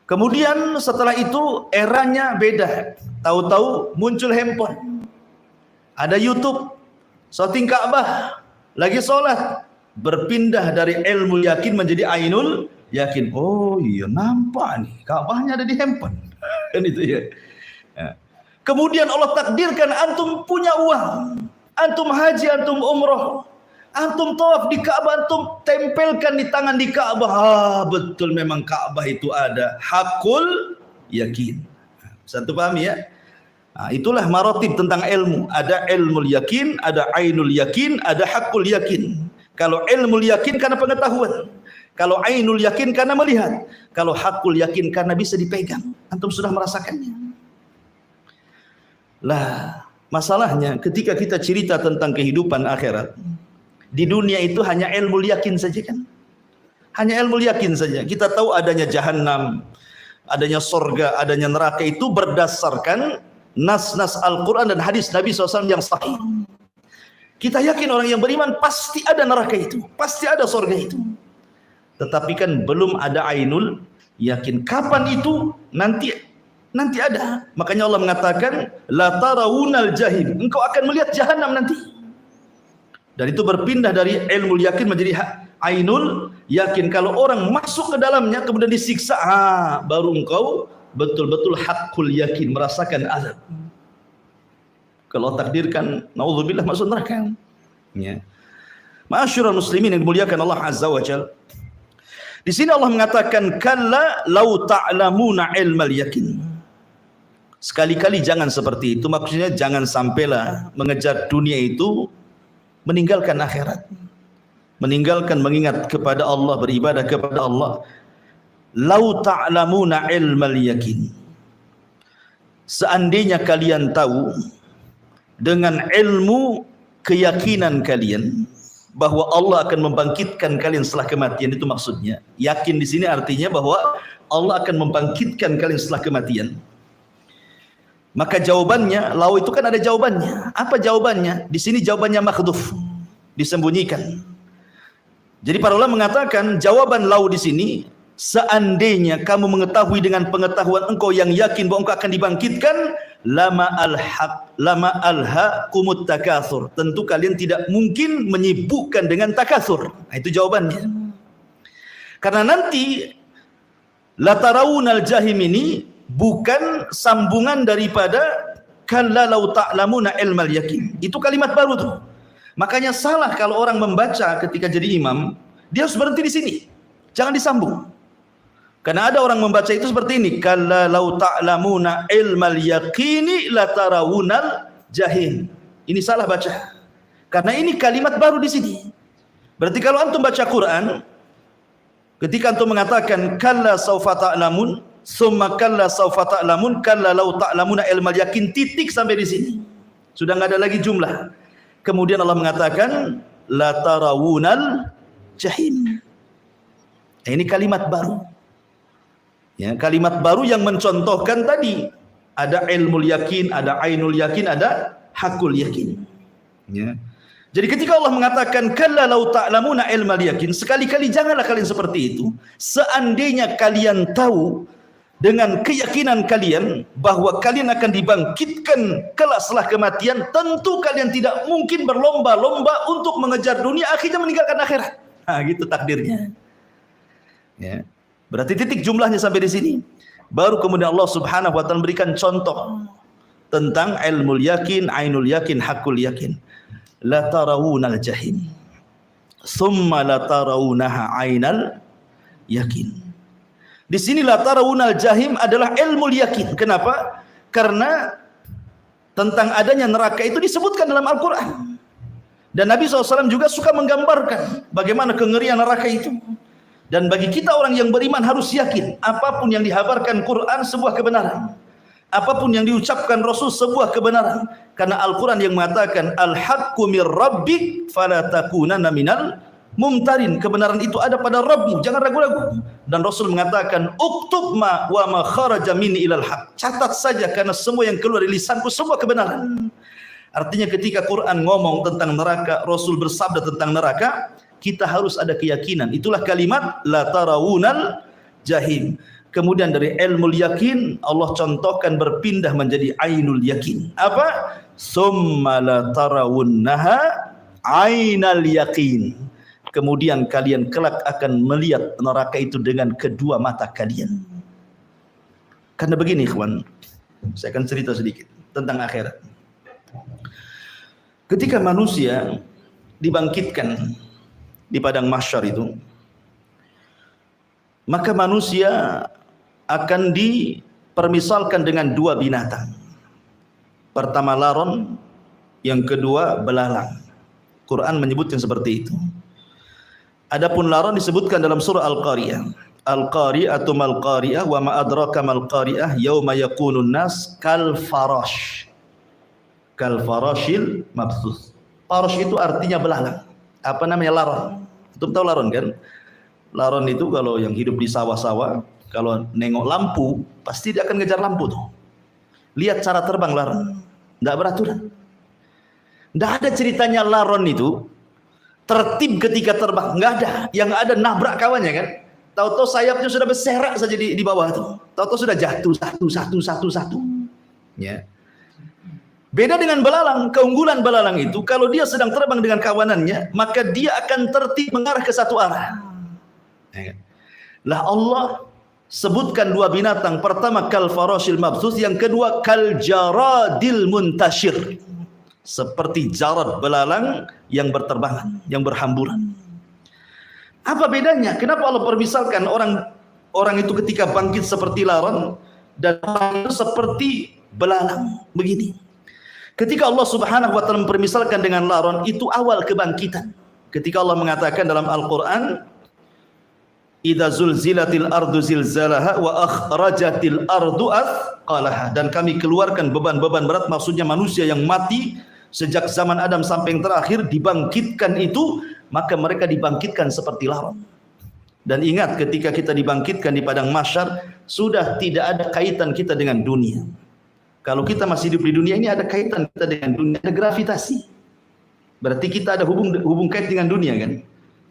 Speaker 2: Kemudian setelah itu eranya beda. Tahu-tahu muncul handphone. Ada YouTube, syuting Ka'bah, lagi sholat. Berpindah dari ilmu yakin menjadi ainul yakin. Oh iya, nampak nih Ka'bahnya ada di handphone. Kan itu ya. Kemudian Allah takdirkan antum punya uang, antum haji, antum umroh, antum tawaf di Ka'bah, antum tempelkan di tangan di Ka'bah. Betul memang Ka'bah itu ada. Hakul yakin. Satu paham ya? Itulah maratib tentang ilmu. Ada ilmul yakin, ada ainul yakin, ada hakul yakin. Kalau ilmu yakin karena pengetahuan. Kalau ainul yakin karena melihat. Kalau hakul yakin karena bisa dipegang. Antum sudah merasakannya. Lah, masalahnya ketika kita cerita tentang kehidupan akhirat, di dunia itu hanya ilmu yakin saja kan? Hanya ilmu yakin saja. Kita tahu adanya jahanam, adanya surga, adanya neraka itu berdasarkan nas-nas Al-Quran dan hadis Nabi SAW yang sahih. Kita yakin orang yang beriman pasti ada neraka itu, pasti ada surga itu. Tetapi kan belum ada ainul yakin. Kapan itu? Nanti ada. Makanya Allah mengatakan la tarawunal jahim. Engkau akan melihat jahanam nanti. Dan itu berpindah dari ilmu yakin menjadi ainul yakin. Kalau orang masuk ke dalamnya kemudian disiksa, baru engkau betul-betul hakul yakin merasakan azab. Kalau takdirkan naudzubillah masuk neraka. Ya. Ma'asyiral muslimin yang dimuliakan Allah Azza wa Jalla. Di sini Allah mengatakan kalla lau ta'lamuna ilmal yakin. Sekali-kali jangan seperti itu, maksudnya jangan sampailah mengejar dunia itu meninggalkan akhirat. Meninggalkan mengingat kepada Allah, beribadah kepada Allah. Lau ta'lamuna ilmal yakin. Seandainya kalian tahu dengan ilmu keyakinan kalian bahwa Allah akan membangkitkan kalian setelah kematian, itu maksudnya. Yakin di sini artinya bahwa Allah akan membangkitkan kalian setelah kematian. Maka jawabannya, lau itu kan ada jawabannya. Apa jawabannya? Di sini jawabannya makhdhuf, disembunyikan. Jadi para ulama mengatakan jawaban lau di sini, seandainya kamu mengetahui dengan pengetahuan engkau yang yakin bahwa engkau akan dibangkitkan, lama alhaqumut takatsur. Tentu kalian tidak mungkin menyibukkan dengan takatsur. Nah, itu jawabannya. Karena nanti la tarawunal jahim ini bukan sambungan daripada kalla law ta'lamuna ilmal yakin. Itu kalimat baru tuh. Makanya salah kalau orang membaca ketika jadi imam, dia harus berhenti di sini. Jangan disambung. Karena ada orang membaca itu seperti ini, kalla law ta'lamuna ilmal yaqini la tarawunal jahim. Ini salah baca. Karena ini kalimat baru di sini. Berarti kalau antum baca Quran, ketika antum mengatakan kalla saufa ta'lamun, summa kalla saufa ta'lamun, kalla law ta'lamuna ilmal yaqin, titik sampai di sini. Sudah enggak ada lagi jumlah. Kemudian Allah mengatakan la tarawunal jahim. Nah, ini kalimat baru. Ya, kalimat baru yang mencontohkan tadi ada ilmu yakin, ada ainul yakin, ada hakul yakin. Ya. Jadi ketika Allah mengatakan kalla law ta'lamuna ilmal yakin, sekali-kali janganlah kalian seperti itu. Seandainya kalian tahu dengan keyakinan kalian bahwa kalian akan dibangkitkan kelak setelah kematian, tentu kalian tidak mungkin berlomba-lomba untuk mengejar dunia akhirnya meninggalkan akhirat. Nah, gitu takdirnya. Ya. Berarti titik jumlahnya sampai di sini. Baru kemudian Allah Subhanahu wa taala memberikan contoh tentang ilmu yakin, ainul yakin, hakul yakin. La tarawunal jahim. Summa la tarawunaha ainal yakin. Di sini la tarawunal jahim adalah ilmu yakin. Kenapa? Karena tentang adanya neraka itu disebutkan dalam Al-Quran. Dan Nabi SAW juga suka menggambarkan bagaimana kengerian neraka itu. Dan bagi kita orang yang beriman harus yakin apapun yang dihabarkan Quran sebuah kebenaran. Apapun yang diucapkan Rasul sebuah kebenaran. Karena Al-Quran yang mengatakan al-haqqu mir rabbik fala takunanna minal mumtarin. Kebenaran itu ada pada Rabbmu, jangan ragu-ragu. Dan Rasul mengatakan uktub ma wa ma kharaja minni ilal haq. Catat saja karena semua yang keluar dari lisanku semua kebenaran. Artinya ketika Quran ngomong tentang neraka, Rasul bersabda tentang neraka, kita harus ada keyakinan. Itulah kalimat la tarawunal jahim. Kemudian dari ilmu yakin Allah contohkan berpindah menjadi ainul yakin. Apa? Summa la tarawunnaha ainal yakin. Kemudian kalian kelak akan melihat neraka itu dengan kedua mata kalian. Karena begini ikhwan, saya akan cerita sedikit tentang akhirat. Ketika manusia dibangkitkan di padang mahsyar itu, maka manusia akan dipermisalkan dengan dua binatang. Pertama laron, yang kedua belalang. Quran menyebutkan seperti itu. Adapun laron disebutkan dalam surah Al-Qariyah. Al-Qari'atu mal qari'ah wa ma adraka mal qari'ah yauma yakunun nas kal farash. Kal farashil mabthus. Farash itu artinya belalang. Apa namanya laron? Itu tahu laron kan? Laron itu kalau yang hidup di sawah-sawah, kalau nengok lampu, pasti dia akan ngejar lampu tuh. Lihat cara terbang laron. Enggak beraturan. Enggak ada ceritanya laron itu tertib ketika terbang, enggak ada. Yang ada nabrak kawannya kan. Tahu-tahu sayapnya sudah berserak saja di bawah itu. Tahu-tahu sudah jatuh satu. Ya. Beda dengan belalang, keunggulan belalang itu kalau dia sedang terbang dengan kawanannya, maka dia akan tertib mengarah ke satu arah. Ya. Lah Allah sebutkan dua binatang, pertama kal farashil mabthus, yang kedua kal jaradil muntashir. Seperti jarad belalang yang berterbangan, yang berhamburan. Apa bedanya? Kenapa Allah permisalkan orang itu ketika bangkit seperti laron dan orang itu seperti belalang begini? Ketika Allah Subhanahu wa taala mempermisalkan dengan laron, itu awal kebangkitan. Ketika Allah mengatakan dalam Al-Qur'an, "Idza zulzilatil ardu zilzalaha wa akhrajatil ardu athqalaha." Dan kami keluarkan beban-beban berat, maksudnya manusia yang mati sejak zaman Adam sampai yang terakhir dibangkitkan itu, maka mereka dibangkitkan seperti laron. Dan ingat, ketika kita dibangkitkan di padang mahsyar, sudah tidak ada kaitan kita dengan dunia. Kalau kita masih hidup di dunia ini, ada kaitan kita dengan dunia, ada gravitasi. Berarti kita ada hubung kait dengan dunia kan?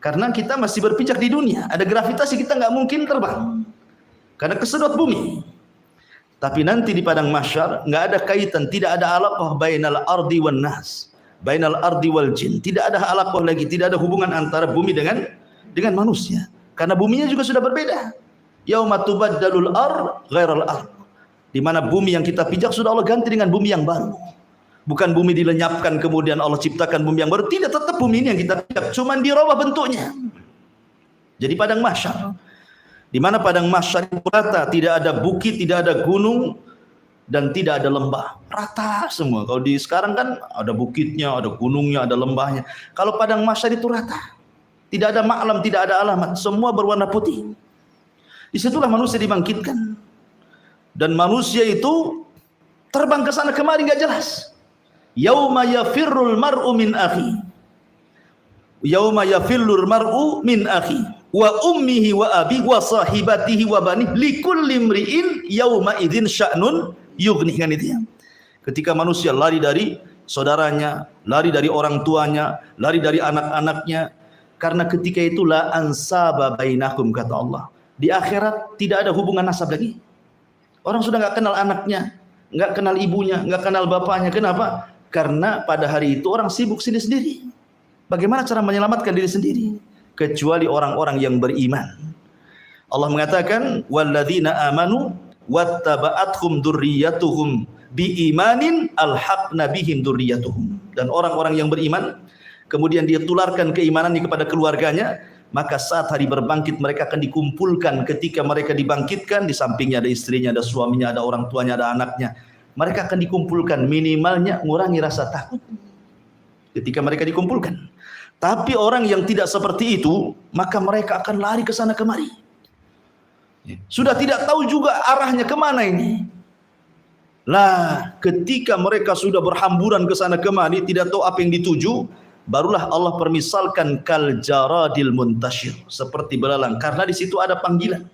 Speaker 2: Karena kita masih berpijak di dunia, ada gravitasi, kita nggak mungkin terbang. Karena kesedot bumi. Tapi nanti di padang mahsyar nggak ada kaitan, tidak ada alaqah bainal ardi wan nas, bainal ardi wal jin. Tidak ada alaqah lagi, tidak ada hubungan antara bumi dengan manusia. Karena buminya juga sudah berbeda. Yauma tubaddalul ard ghairal ard. Di mana bumi yang kita pijak sudah Allah ganti dengan bumi yang baru. Bukan bumi dilenyapkan kemudian Allah ciptakan bumi yang baru, tidak, tetap bumi ini yang kita pijak, cuman dirubah bentuknya. Jadi padang mahsyar, di mana padang mahsyar itu rata, tidak ada bukit, tidak ada gunung, dan tidak ada lembah, rata semua. Kalau di sekarang kan ada bukitnya, ada gunungnya, ada lembahnya. Kalau padang mahsyar itu rata, tidak ada maklam, tidak ada alamat, semua berwarna putih. Disitulah manusia dibangkitkan. Dan manusia itu terbang ke sana kemari nggak jelas. Yauma yafirrul mar'u min akhi. Yauma yafirrul mar'u min akhi wa ummihi wa abi wa sahibatihi wa bani likulli imri'in yauma idzin sya'nun yughni, kan itu ya. Ketika manusia lari dari saudaranya, lari dari orang tuanya, lari dari anak-anaknya, karena ketika itu la ansaba bainakum, kata Allah. Di akhirat tidak ada hubungan nasab lagi. Orang sudah nggak kenal anaknya, nggak kenal ibunya, nggak kenal bapaknya. Kenapa? Karena pada hari itu orang sibuk sendiri. Bagaimana cara menyelamatkan diri sendiri? Kecuali orang-orang yang beriman. Allah mengatakan, walladzina amanu wattaba'athum dzurriyyatuhum biimanin alhaqna bihim dzurriyyatuhum. Dan orang-orang yang beriman, kemudian dia tularkan keimanannya kepada keluarganya, maka saat hari berbangkit mereka akan dikumpulkan. Ketika mereka dibangkitkan, di sampingnya ada istrinya, ada suaminya, ada orang tuanya, ada anaknya. Mereka akan dikumpulkan, minimalnya mengurangi rasa takut ketika mereka dikumpulkan. Tapi orang yang tidak seperti itu, maka mereka akan lari ke sana kemari. Sudah tidak tahu juga arahnya kemana ini. Lah, ketika mereka sudah berhamburan ke sana kemari, tidak tahu apa yang dituju, barulah Allah permisalkan kal jaradil muntashir, seperti belalang. Karena di situ ada panggilan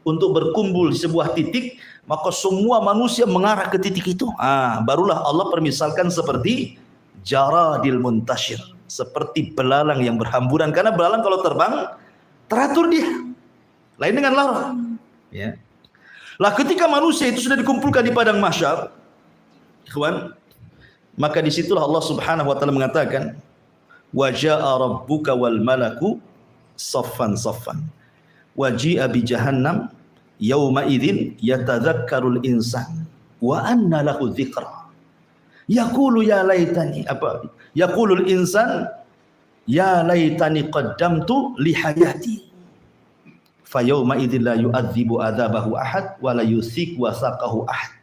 Speaker 2: untuk berkumpul di sebuah titik, maka semua manusia mengarah ke titik itu. Barulah Allah permisalkan seperti jaradil muntashir, seperti belalang yang berhamburan. Karena belalang kalau terbang teratur dia, lain dengan laron. Ya. Lah ketika manusia itu sudah dikumpulkan di padang mahsyar, ikhwan, maka disitulah Allah Subhanahu wa taala mengatakan, wa jaa rabbuka wal malaku saffan saffan wa ji'a bi jahannam yauma idzin yatadzakkarul insan wa anna lahu dzikra yaqulu ya laitani yaqulul insan ya laitani qaddamtu li hayati fa yauma idzin la yu'adzibu adzabahu ahad wa la yusik wasaqahu ahad.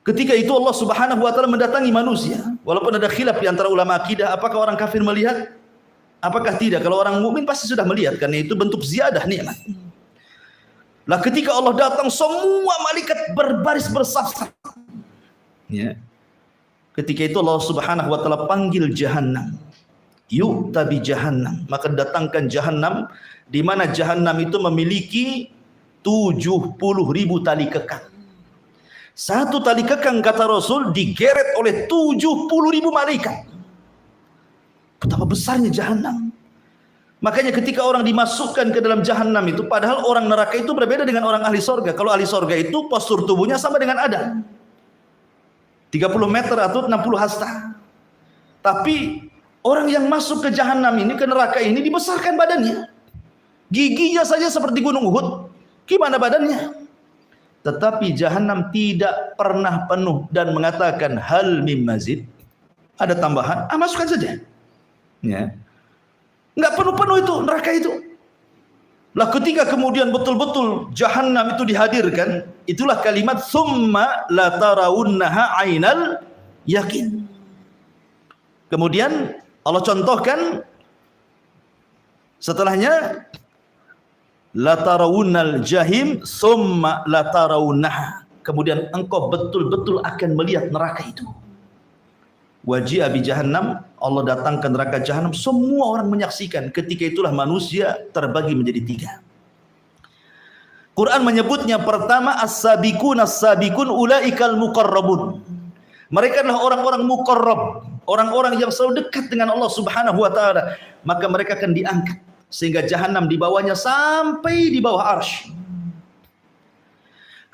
Speaker 2: Ketika itu Allah Subhanahu wa taala mendatangi manusia. Walaupun ada khilaf di antara ulama akidah, apakah orang kafir melihat? Apakah tidak? Kalau orang mukmin pasti sudah melihat, karena itu bentuk ziyadah nikmat. Lah ketika Allah datang, semua malaikat berbaris bersaf-saf. Ya. Ketika itu Allah Subhanahu wa taala panggil Jahannam. Yu'ta bi Jahannam, maka datangkan Jahannam, di mana Jahannam itu memiliki 70.000 tali kekang. Satu tali kekang, kata Rasul, digeret oleh 70.000 malaikat. Betapa besarnya Jahannam. Makanya ketika orang dimasukkan ke dalam Jahannam itu, padahal orang neraka itu berbeda dengan orang ahli sorga. Kalau ahli sorga itu postur tubuhnya sama dengan Adam, 30 meter atau 60 hasta. Tapi orang yang masuk ke Jahannam ini, ke neraka ini, dibesarkan badannya. Giginya saja seperti gunung Uhud. Gimana badannya? Tetapi Jahannam tidak pernah penuh dan mengatakan hal mim mazid. Ada tambahan? Masukkan saja. Ya. Enggak penuh-penuh itu neraka itu. Lah ketika kemudian betul-betul Jahannam itu dihadirkan, itulah kalimat summa la tarawunnaha ainal yakin. Kemudian Allah contohkan setelahnya la tarawunnal jahim summa la tarawunnaha. Kemudian engkau betul-betul akan melihat neraka itu. Waji'a bi Jahannam, Allah datangkan neraka Jahannam, semua orang menyaksikan. Ketika itulah manusia terbagi menjadi 3. Quran menyebutnya pertama as-sabiqun ulaikal muqarrabun. Mereka adalah orang-orang muqarrab, orang-orang yang selalu dekat dengan Allah Subhanahu wa taala. Maka mereka akan diangkat sehingga Jahannam di bawahnya sampai di bawah arsy.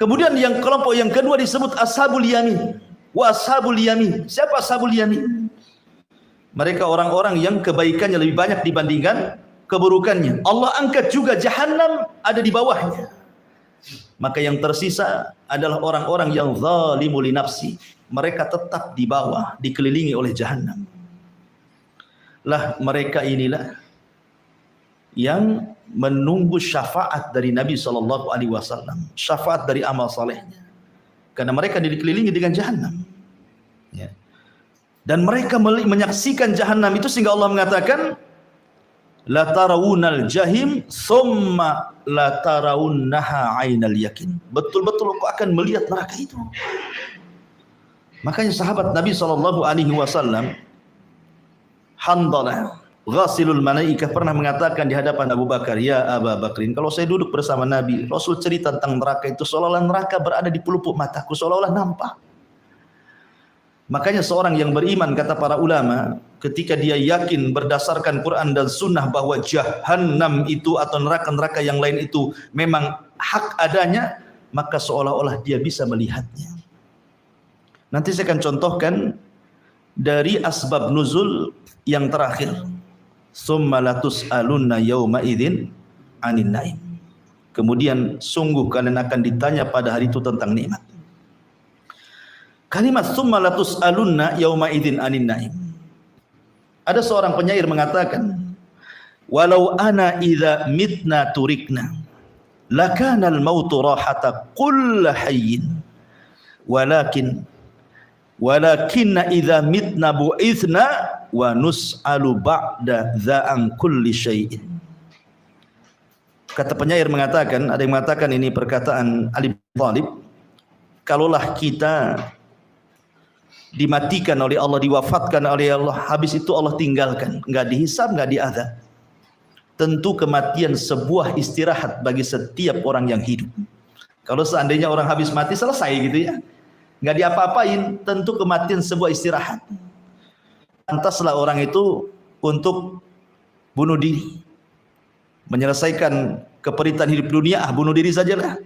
Speaker 2: Kemudian yang kelompok yang kedua disebut ashabul yamin. Wa ashabul yamin. Siapa ashabul yamin? Mereka orang-orang yang kebaikannya lebih banyak dibandingkan keburukannya. Allah angkat juga Jahannam ada di bawahnya. Maka yang tersisa adalah orang-orang yang zalimu li nafsi. Mereka tetap di bawah, dikelilingi oleh Jahannam. Lah mereka inilah yang menunggu syafaat dari Nabi SAW, syafaat dari amal salehnya, karena mereka dikelilingi dengan Jahannam. Ya. Dan mereka menyaksikan Jahannam itu sehingga Allah mengatakan la tarawunal jahim summa la tarawunnaha ainal yakin. Betul-betul kau akan melihat neraka itu. Makanya sahabat Nabi SAW, Handalah Ghasilul Malaikah, pernah mengatakan di hadapan Abu Bakar, ya Abu Bakrin, kalau saya duduk bersama Nabi, Rasul cerita tentang neraka itu seolah-olah neraka berada di pelupuk mataku, seolah-olah nampak. Makanya seorang yang beriman, kata para ulama, ketika dia yakin berdasarkan Quran dan Sunnah bahwa Jahannam itu atau neraka-neraka yang lain itu memang hak adanya, maka seolah-olah dia bisa melihatnya. Nanti saya akan contohkan dari asbab nuzul yang terakhir. Summa latus'alunna yawma idzin 'anin naim. Kemudian sungguh kalian akan ditanya pada hari itu tentang nikmat. Kalimat summa latus'alunna yawma idzin 'anin naim. Ada seorang penyair mengatakan, walau ana idza mitna turikna lakana al-mautu rahata kull hayyin walakinna idza mitna bu'ithna wa nus'alu ba'da dza'an kulli syai'in. Kata penyair mengatakan, ada yang mengatakan ini perkataan Ali bin Thalib, kalaulah kita dimatikan oleh Allah, diwafatkan oleh Allah, habis itu Allah tinggalkan, enggak dihisab, enggak diazab, tentu kematian sebuah istirahat bagi setiap orang yang hidup. Kalau seandainya orang habis mati selesai gitu ya, nggak diapa-apain, tentu kematian sebuah istirahat. Pantaslah orang itu untuk bunuh diri, menyelesaikan keperitan hidup dunia, bunuh diri sajalah.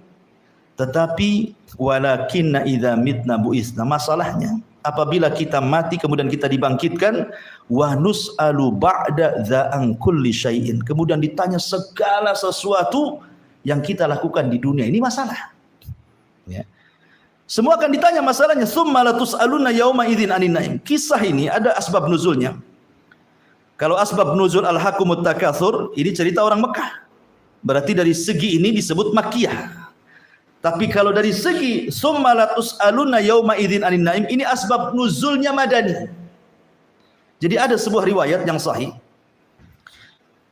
Speaker 2: Tetapi walakinna idza mitna bu'isna, masalahnya apabila kita mati kemudian kita dibangkitkan, wa nus'alu ba'da dza'an kulli syai'in, kemudian ditanya segala sesuatu yang kita lakukan di dunia. Ini masalah. Ya. Semua akan ditanya masalahnya. Summa latus'aluna yauma idzin 'anin naim. Kisah ini ada asbab nuzulnya. Kalau asbab nuzul al-hakumut takatsur, ini cerita orang Mekah. Berarti dari segi ini disebut Makkiyah. Tapi kalau dari segi summa latus'aluna yauma idzin 'anin naim, ini asbab nuzulnya Madani. Jadi ada sebuah riwayat yang sahih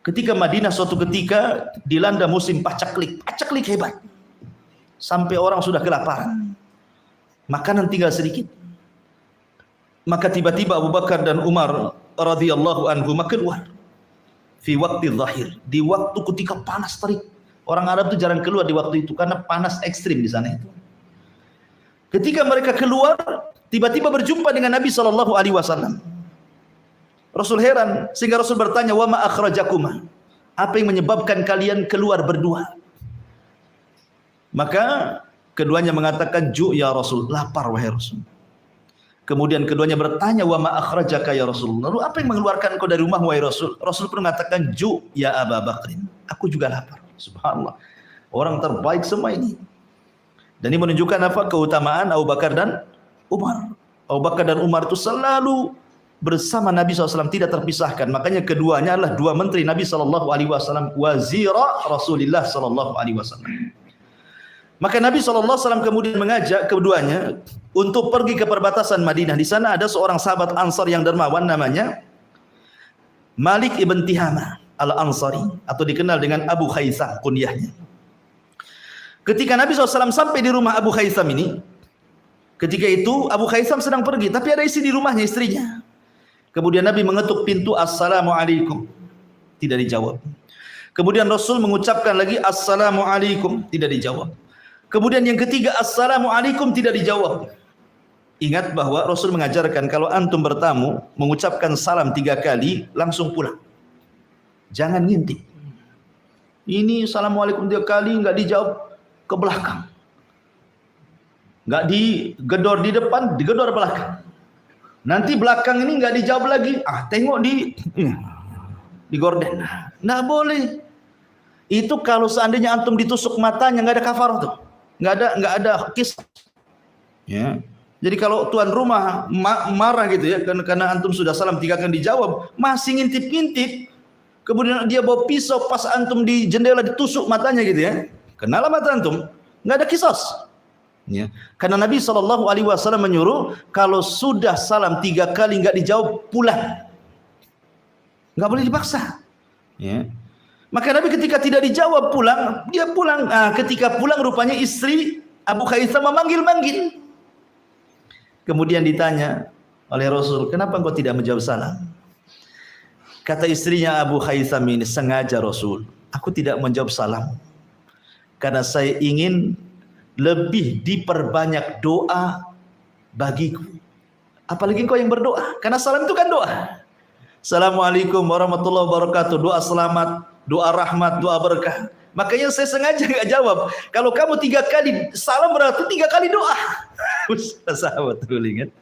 Speaker 2: Ketika Madinah suatu ketika dilanda musim pacaklik hebat. Sampai orang sudah kelaparan. Makanan tinggal sedikit. Maka tiba-tiba Abu Bakar dan Umar radhiyallahu anhuma keluar. Fi waqti zahir, di waktu ketika panas terik. Orang Arab itu jarang keluar di waktu itu karena panas ekstrim di sana itu. Ketika mereka keluar, tiba-tiba berjumpa dengan Nabi SAW. Rasul heran, sehingga Rasul bertanya, wa ma akhrajakuma? Apa yang menyebabkan kalian keluar berdua? Maka keduanya mengatakan, ju ya Rasul, lapar wahai Rasul. Kemudian keduanya bertanya, wa ma akhrajaka ya Rasul? Lalu apa yang mengeluarkan kau dari rumah wahai Rasul? Rasul pun mengatakan, ju ya Aba Bakrin. Aku juga lapar. Subhanallah. Orang terbaik semua ini. Dan ini menunjukkan apa? Keutamaan Abu Bakar dan Umar. Abu Bakar dan Umar itu selalu bersama Nabi SAW, tidak terpisahkan. Makanya keduanya adalah dua menteri Nabi SAW, wazira Rasulullah SAW. Maka Nabi SAW kemudian mengajak keduanya untuk pergi ke perbatasan Madinah. Di sana ada seorang sahabat Ansar yang dermawan, namanya Malik ibn Tihama al-Ansari, atau dikenal dengan Abu Khaisam kunyahnya. Ketika Nabi SAW sampai di rumah Abu Khaisam ini, ketika itu Abu Khaisam sedang pergi, tapi ada isi di rumahnya, istrinya. Kemudian Nabi mengetuk pintu, Assalamualaikum. Tidak dijawab. Kemudian Rasul mengucapkan lagi, Assalamualaikum. Tidak dijawab. Kemudian yang ketiga, Assalamualaikum. Tidak dijawab. Ingat bahwa Rasul mengajarkan kalau antum bertamu, mengucapkan salam 3 kali, langsung pulang. Jangan ngintip. Ini Assalamualaikum 3 kali, enggak dijawab, ke belakang. Enggak digedor di depan, digedor belakang. Nanti belakang ini enggak dijawab lagi. Tengok di gorden. Enggak boleh. Itu kalau seandainya antum ditusuk matanya, enggak ada kafarah tuh. Enggak ada kisah. Ya. Jadi kalau tuan rumah marah gitu ya, karena antum sudah salam 3 kali dijawab, masih ngintip-ngintip. Kemudian dia bawa pisau, pas antum di jendela ditusuk matanya gitu ya. Kenalah mata antum, enggak ada kisos. Ya. Karena Nabi SAW menyuruh kalau sudah salam 3 kali enggak dijawab, pulang. Enggak boleh dipaksa. Ya. Maka Nabi ketika tidak dijawab pulang, dia pulang. Ketika pulang rupanya istri Abu Khaisam memanggil-manggil. Kemudian ditanya oleh Rasul, kenapa engkau tidak menjawab salam? Kata istrinya Abu Khaisam ini, sengaja Rasul, aku tidak menjawab salam karena saya ingin lebih diperbanyak doa bagiku. Apalagi engkau yang berdoa, karena salam itu kan doa. Assalamualaikum warahmatullahi wabarakatuh, doa selamat, doa rahmat, doa berkah. Makanya saya sengaja enggak jawab. Kalau kamu 3 kali salam berarti 3 kali doa. Sahabat dulu ingat.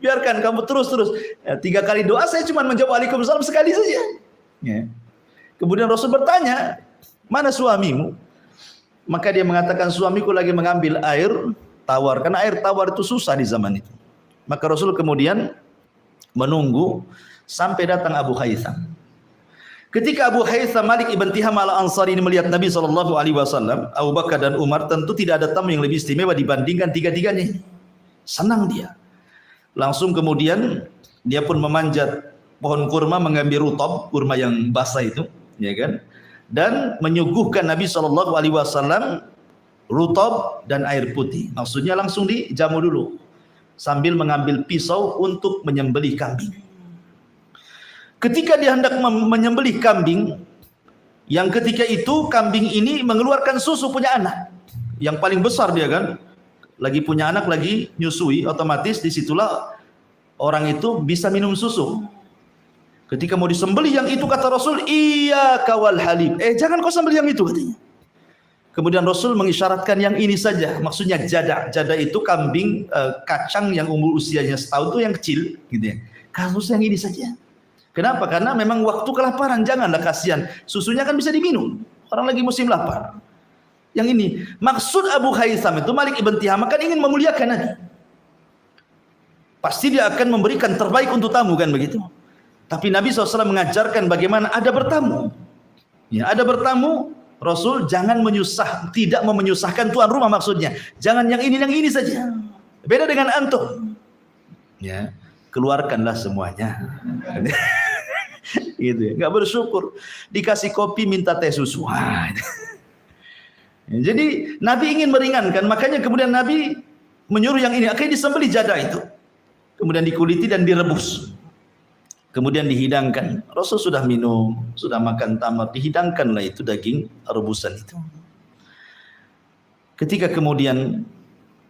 Speaker 2: Biarkan kamu terus. 3 kali doa, saya cuma menjawab Waalaikumsalam sekali saja. Ya. Kemudian Rasul bertanya, mana suamimu? Maka dia mengatakan, suamiku lagi mengambil air tawar. Karena air tawar itu susah di zaman itu. Maka Rasul kemudian menunggu sampai datang Abu Khaisam. Ketika Abu Khaisam Malik ibn Tiham al-Ansari ini melihat Nabi SAW, Abu Bakar dan Umar, tentu tidak ada tamu yang lebih istimewa dibandingkan 3-tiganya. Senang dia. Langsung kemudian dia pun memanjat pohon kurma, mengambil rutab, kurma yang basah itu, ya kan? Dan menyuguhkan Nabi SAW rutab dan air putih. Maksudnya langsung dijamu dulu sambil mengambil pisau untuk menyembelih kambing. Ketika dia hendak menyembelih kambing, yang ketika itu kambing ini mengeluarkan susu, punya anak yang paling besar, dia kan lagi punya anak, lagi nyusui, otomatis disitulah orang itu bisa minum susu. Ketika mau disembelih yang itu, kata Rasul, iya kawal halib, jangan kau sembelih yang itu, katanya. Kemudian Rasul mengisyaratkan yang ini saja, maksudnya jada itu kambing kacang yang umur usianya setahun itu, yang kecil gitu ya. Kasus yang ini saja. Kenapa? Karena memang waktu kelaparan, janganlah kasihan. Susunya kan bisa diminum. Orang lagi musim lapar. Yang ini, maksud Abu Khaisam itu Malik ibn Tiham kan ingin memuliakan Nabi. Pasti dia akan memberikan terbaik untuk tamu kan begitu. Tapi Nabi SAW mengajarkan bagaimana ada bertamu. Ya, ada bertamu, Rasul jangan tidak mau menyusahkan tuan rumah maksudnya. Jangan yang ini saja. Beda dengan antum. Ya. Keluarkanlah semuanya. Gitu ya, nggak bersyukur. Dikasih kopi minta teh susu. Wah. Jadi Nabi ingin meringankan, makanya kemudian Nabi menyuruh yang ini, akhirnya disembelih jadah itu. Kemudian dikuliti dan direbus. Kemudian dihidangkan. Rasul sudah minum, sudah makan tamar, dihidangkanlah itu daging rebusan itu. Ketika kemudian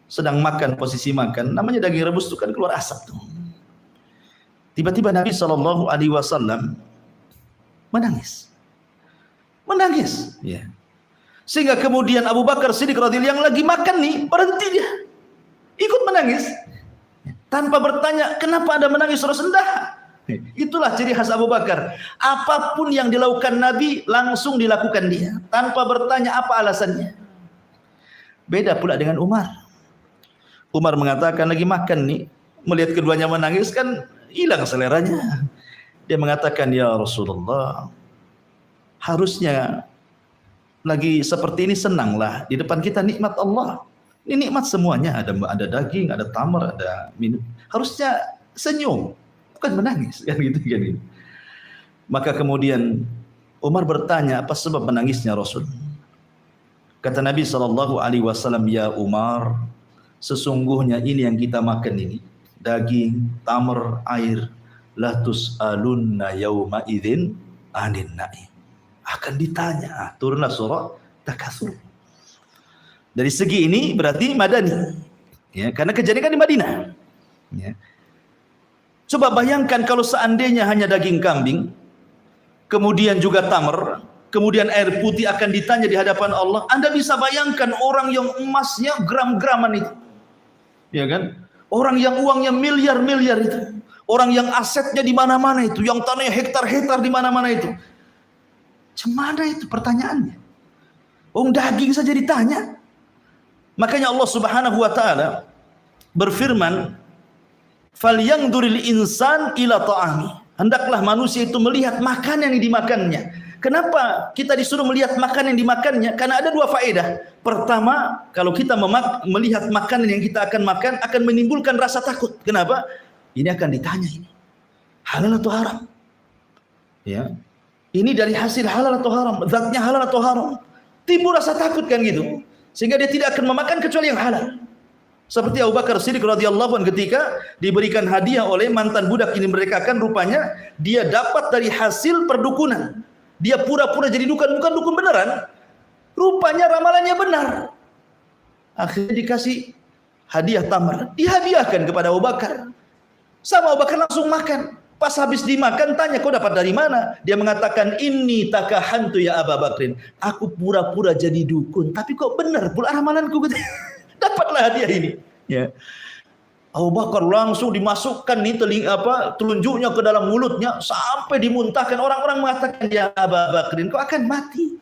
Speaker 2: sedang makan, posisi makan, namanya daging rebus itu kan keluar asap tuh. Tiba-tiba Nabi SAW menangis. Menangis. Ya. Sehingga kemudian Abu Bakar Siddiq radhiyallahu yang lagi makan nih, berhenti dia. Ikut menangis. Tanpa bertanya, kenapa Anda menangis Rasulullah? Itulah ciri khas Abu Bakar. Apapun yang dilakukan Nabi, langsung dilakukan dia. Tanpa bertanya apa alasannya. Beda pula dengan Umar. Umar mengatakan lagi makan nih, melihat keduanya menangis kan hilang seleranya. Dia mengatakan, ya Rasulullah, harusnya lagi seperti ini senanglah. Di depan kita nikmat Allah. Ini nikmat semuanya, ada daging, ada tamar, ada minum. Harusnya senyum, bukan menangis kan gitu kan. Maka kemudian Umar bertanya, apa sebab menangisnya Rasul? Kata Nabi SAW, ya Umar, sesungguhnya ini yang kita makan ini, daging, tamar, air, la tus'alunna yawma idzin anin na'im. Akan ditanya, turunlah surah Takatsur. Dari segi ini berarti Madani, ya, karena kejadian kan di Madinah. Ya. Coba bayangkan kalau seandainya hanya daging kambing, kemudian juga tamar, kemudian air putih akan ditanya di hadapan Allah. Anda bisa bayangkan orang yang emasnya gram-graman itu, ya kan? Orang yang uangnya miliar-miliar itu, orang yang asetnya di mana-mana itu, yang tanahnya hektar-hektar di mana-mana itu. Cemana itu pertanyaannya? Daging saja ditanya. Makanya Allah Subhanahu wa taala berfirman, "Falyanzuril insan ila ta'ami." Hendaklah manusia itu melihat makanan yang dimakannya. Kenapa kita disuruh melihat makanan yang dimakannya? Karena ada dua faedah. Pertama, kalau kita melihat makanan yang kita akan makan akan menimbulkan rasa takut. Kenapa? Ini akan ditanya ini. Halal atau haram? Ya. Ini dari hasil halal atau haram? Zatnya halal atau haram? Timbul rasa takut kan gitu. Sehingga dia tidak akan memakan kecuali yang halal. Seperti Abu Bakar Siddiq radhiyallahu anhu ketika diberikan hadiah oleh mantan budak ini memerdekakan, rupanya dia dapat dari hasil perdukunan. Dia pura-pura jadi dukun, bukan dukun beneran. Rupanya ramalannya benar. Akhirnya dikasih hadiah tamar, dihadiahkan kepada Abu Bakar. Sama Abu Bakar langsung makan. Pas habis dimakan tanya, kau dapat dari mana? Dia mengatakan, inni takahantu ya Abu Bakrin. Aku pura-pura jadi dukun, tapi kok benar pula ramalanku. Dapatlah hadiah ini. Ya. Abu Bakar langsung dimasukkan nih telunjuknya ke dalam mulutnya sampai dimuntahkan. Orang-orang mengatakan, ya Abu Bakrin, kau akan mati.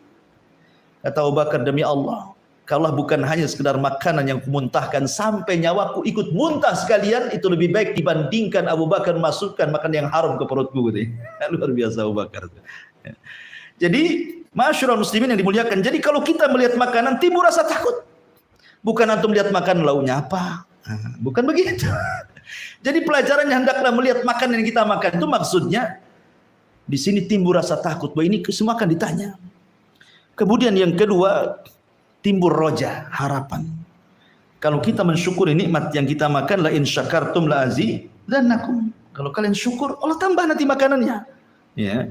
Speaker 2: Kata Abu Bakar, demi Allah, kalau bukan hanya sekedar makanan yang kumuntahkan sampai nyawaku ikut muntah sekalian, itu lebih baik dibandingkan Abu Bakar masukkan makan yang haram ke perutku. Luar biasa Abu Bakar. Jadi masyarul muslimin yang dimuliakan, jadi kalau kita melihat makanan timbul rasa takut. Bukan antum lihat makan lauknya apa, bukan begitu. Jadi pelajarannya hendaklah melihat makanan yang kita makan itu maksudnya di sini timbul rasa takut bahwa ini semua akan ditanya. Kemudian yang kedua, timbul roja, harapan. Kalau kita mensyukuri nikmat yang kita makan, la in syakartum la azidannakum. Kalau kalian syukur, Allah tambah nanti makanannya. Ya.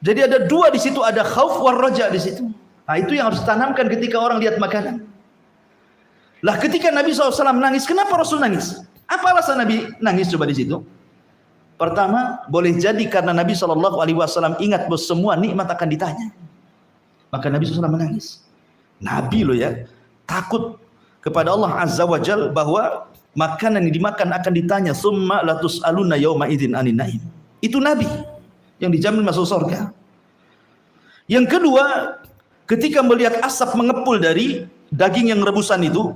Speaker 2: Jadi ada dua di situ, ada khauf war roja di situ. Nah, itu yang harus ditanamkan ketika orang lihat makanan. Lah ketika Nabi SAW nangis, kenapa Rasul nangis? Apa alasan Nabi nangis coba di situ? Pertama, boleh jadi karena Nabi SAW ingat bahwa semua nikmat akan ditanya. Maka Nabi SAW menangis. Nabi loh ya, takut kepada Allah Azza wa Jal bahwa makanan yang dimakan akan ditanya, summa latus'aluna yawma idzin anin na'im. Itu Nabi yang dijamin masuk surga. Yang kedua, ketika melihat asap mengepul dari daging yang rebusan itu,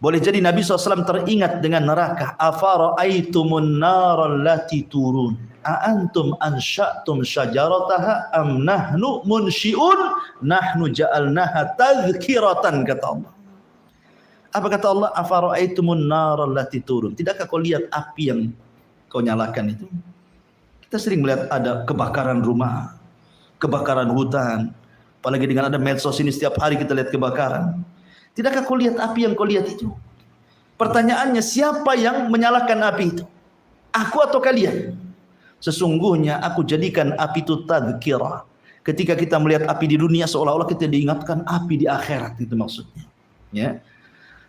Speaker 2: boleh jadi Nabi SAW teringat dengan neraka. Afara'aitumun naral lati turun. A'antum ansya'tum syajarataha am nahnu munsyi'un nahnu ja'alnaha tadhkiratan, kata Allah. Apa kata Allah? Afara'aitumun naral lati turun. Tidakkah kau lihat api yang kau nyalakan itu? Kita sering melihat ada kebakaran rumah, kebakaran hutan. Apalagi dengan ada medsos ini setiap hari kita lihat kebakaran. Tidakkah kau lihat api yang kau lihat itu? Pertanyaannya, siapa yang menyalakan api itu? Aku atau kalian? Sesungguhnya aku jadikan api itu tadhkirah. Ketika kita melihat api di dunia seolah-olah kita diingatkan api di akhirat, itu maksudnya. Ya.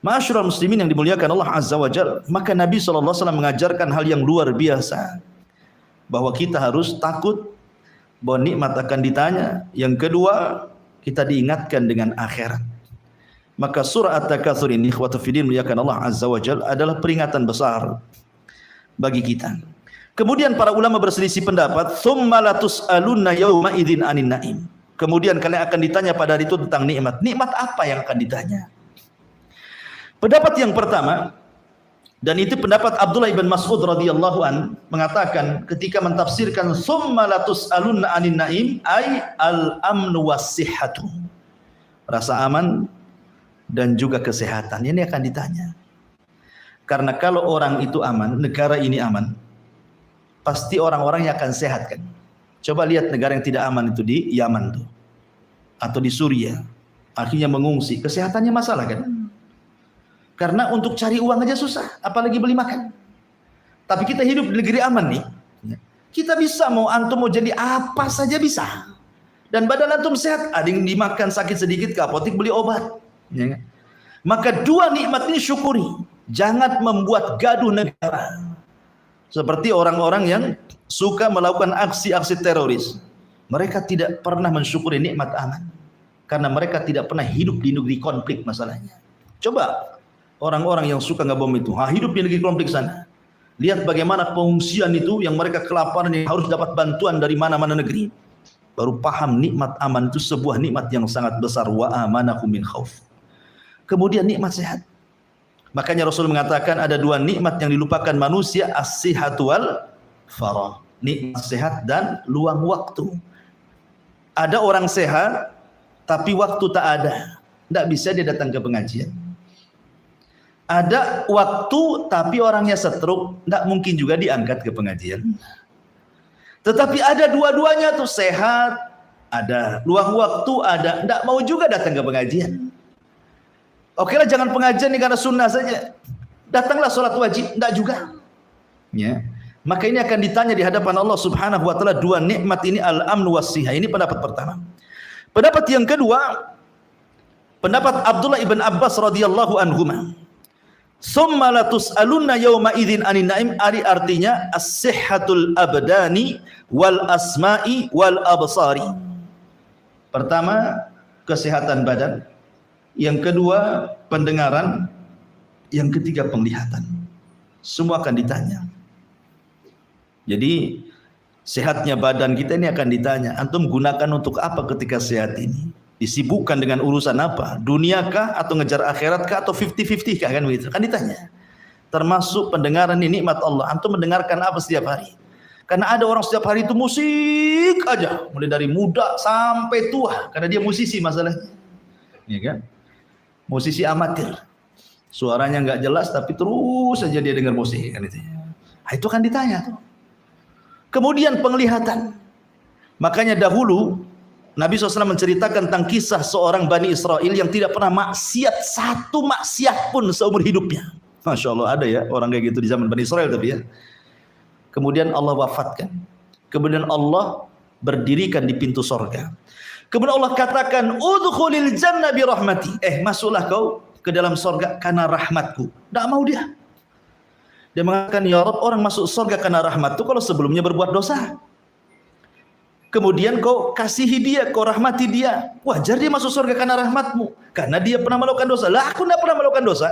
Speaker 2: Ma'asyiral muslimin yang dimuliakan Allah Azza wa Jalla, maka Nabi SAW mengajarkan hal yang luar biasa. Bahwa kita harus takut bahwa nikmat akan ditanya. Yang kedua, kita diingatkan dengan akhirat. Maka surah At-Takatsur ini, ikhwatu fiddin muliakan Allah Azza wa Jalla, adalah peringatan besar bagi kita. Kemudian para ulama berselisih pendapat, tsumma latus'alunna yauma idzin 'anin na'im. Kemudian kalian akan ditanya pada hari itu tentang nikmat. Nikmat apa yang akan ditanya? Pendapat yang pertama, dan itu pendapat Abdullah ibn Mas'ud radhiyallahu an, mengatakan ketika mentafsirkan tsumma latus'alunna 'anin na'im ay al-amnu was-sihhatu. Rasa aman dan juga kesehatan ini akan ditanya. Karena kalau orang itu aman, negara ini aman, pasti orang-orangnya akan sehat kan. Coba lihat negara yang tidak aman itu di Yaman tuh, atau di Suriah, akhirnya mengungsi, kesehatannya masalah kan. Karena untuk cari uang aja susah, apalagi beli makan. Tapi kita hidup di negeri aman nih. Kita bisa, mau antum mau jadi apa saja bisa. Dan badan antum sehat, ada yang dimakan sakit sedikit ke apotek beli obat. Ya. Maka dua nikmat ini syukuri. Jangan membuat gaduh negara. Seperti orang-orang yang suka melakukan aksi-aksi teroris. Mereka tidak pernah mensyukuri nikmat aman. Karena mereka tidak pernah hidup di negeri konflik masalahnya. Coba orang-orang yang suka ngebom itu, hidup di negeri konflik sana. Lihat bagaimana pengungsian itu yang mereka kelaparan yang harus dapat bantuan dari mana-mana negeri. Baru paham nikmat aman itu sebuah nikmat yang sangat besar. Wa amanakum min khauf. Kemudian nikmat sehat. Makanya Rasul mengatakan ada dua nikmat yang dilupakan manusia, as-sihhatu wal faragh. Nikmat sehat dan luang waktu. Ada orang sehat tapi waktu tak ada. Tidak bisa dia datang ke pengajian. Ada waktu tapi orangnya stroke, tidak mungkin juga diangkat ke pengajian. Tetapi ada dua-duanya tuh, sehat, ada luang waktu, ada, tidak mau juga datang ke pengajian. Oke lah, jangan pengajian nih karena sunnah saja. Datanglah sholat wajib, tidak juga. Ya. Maka ini akan ditanya di hadapan Allah Subhanahu wa taala dua nikmat ini, al-amnu was-sihah. Ini pendapat pertama. Pendapat yang kedua, pendapat Abdullah ibn Abbas radhiyallahu anhuma. Summa latus'alunna yawma idzin 'anin na'im, artinya as-sihhatul abdani wal asma'i wal absari. Pertama, kesehatan badan. Yang kedua, pendengaran. Yang ketiga, penglihatan. Semua akan ditanya. Jadi, sehatnya badan kita ini akan ditanya. Antum gunakan untuk apa ketika sehat ini? Disibukkan dengan urusan apa? Dunia kah atau ngejar akhirat kah atau 50-50 kah, kan begitu? Kan ditanya. Termasuk pendengaran ini nikmat Allah. Antum mendengarkan apa setiap hari? Karena ada orang setiap hari itu musik aja, mulai dari muda sampai tua, karena dia musisi masalahnya. Ya kan? Musisi amatir. Suaranya nggak jelas tapi terus saja dia dengar musik kan itu. Nah, itu kan ditanya tuh. Kemudian penglihatan. Makanya dahulu Nabi SAW menceritakan tentang kisah seorang Bani Israel yang tidak pernah maksiat, satu maksiat pun seumur hidupnya. Masya Allah, ada ya orang kayak gitu di zaman Bani Israel tapi ya. Kemudian Allah wafatkan. Kemudian Allah berdirikan di pintu sorga. Kemudian Allah katakan, udkhulil jannah bi rahmati. Masuklah kau ke dalam sorga karena rahmatku. Tidak mau dia. Dia mengatakan, ya Rabb, orang masuk sorga karena rahmatku kalau sebelumnya berbuat dosa. Kemudian kau kasihi dia, kau rahmati dia. Wajar dia masuk surga karena rahmatmu. Karena dia pernah melakukan dosa. Lah aku tidak pernah melakukan dosa.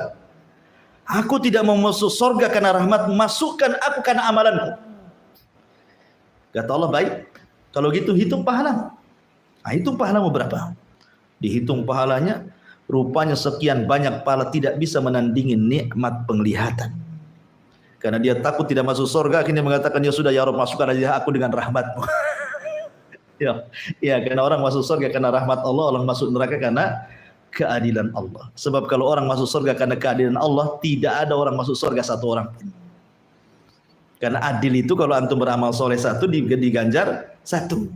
Speaker 2: Aku tidak mau masuk surga karena rahmatmu. Masukkan aku karena amalanku. Kata Allah, baik. Kalau gitu hitung pahalamu. Nah, hitung pahalamu berapa? Dihitung pahalanya. Rupanya sekian banyak pahala tidak bisa menandingi nikmat penglihatan. Karena dia takut tidak masuk surga. Akhirnya mengatakan, ya sudah ya Rabb, masukkan aja aku dengan rahmatmu. Ya, karena orang masuk surga karena rahmat Allah, orang masuk neraka karena keadilan Allah. Sebab kalau orang masuk surga karena keadilan Allah, tidak ada orang masuk surga satu orang pun. Karena adil itu kalau antum beramal soleh 1 diganjar 1.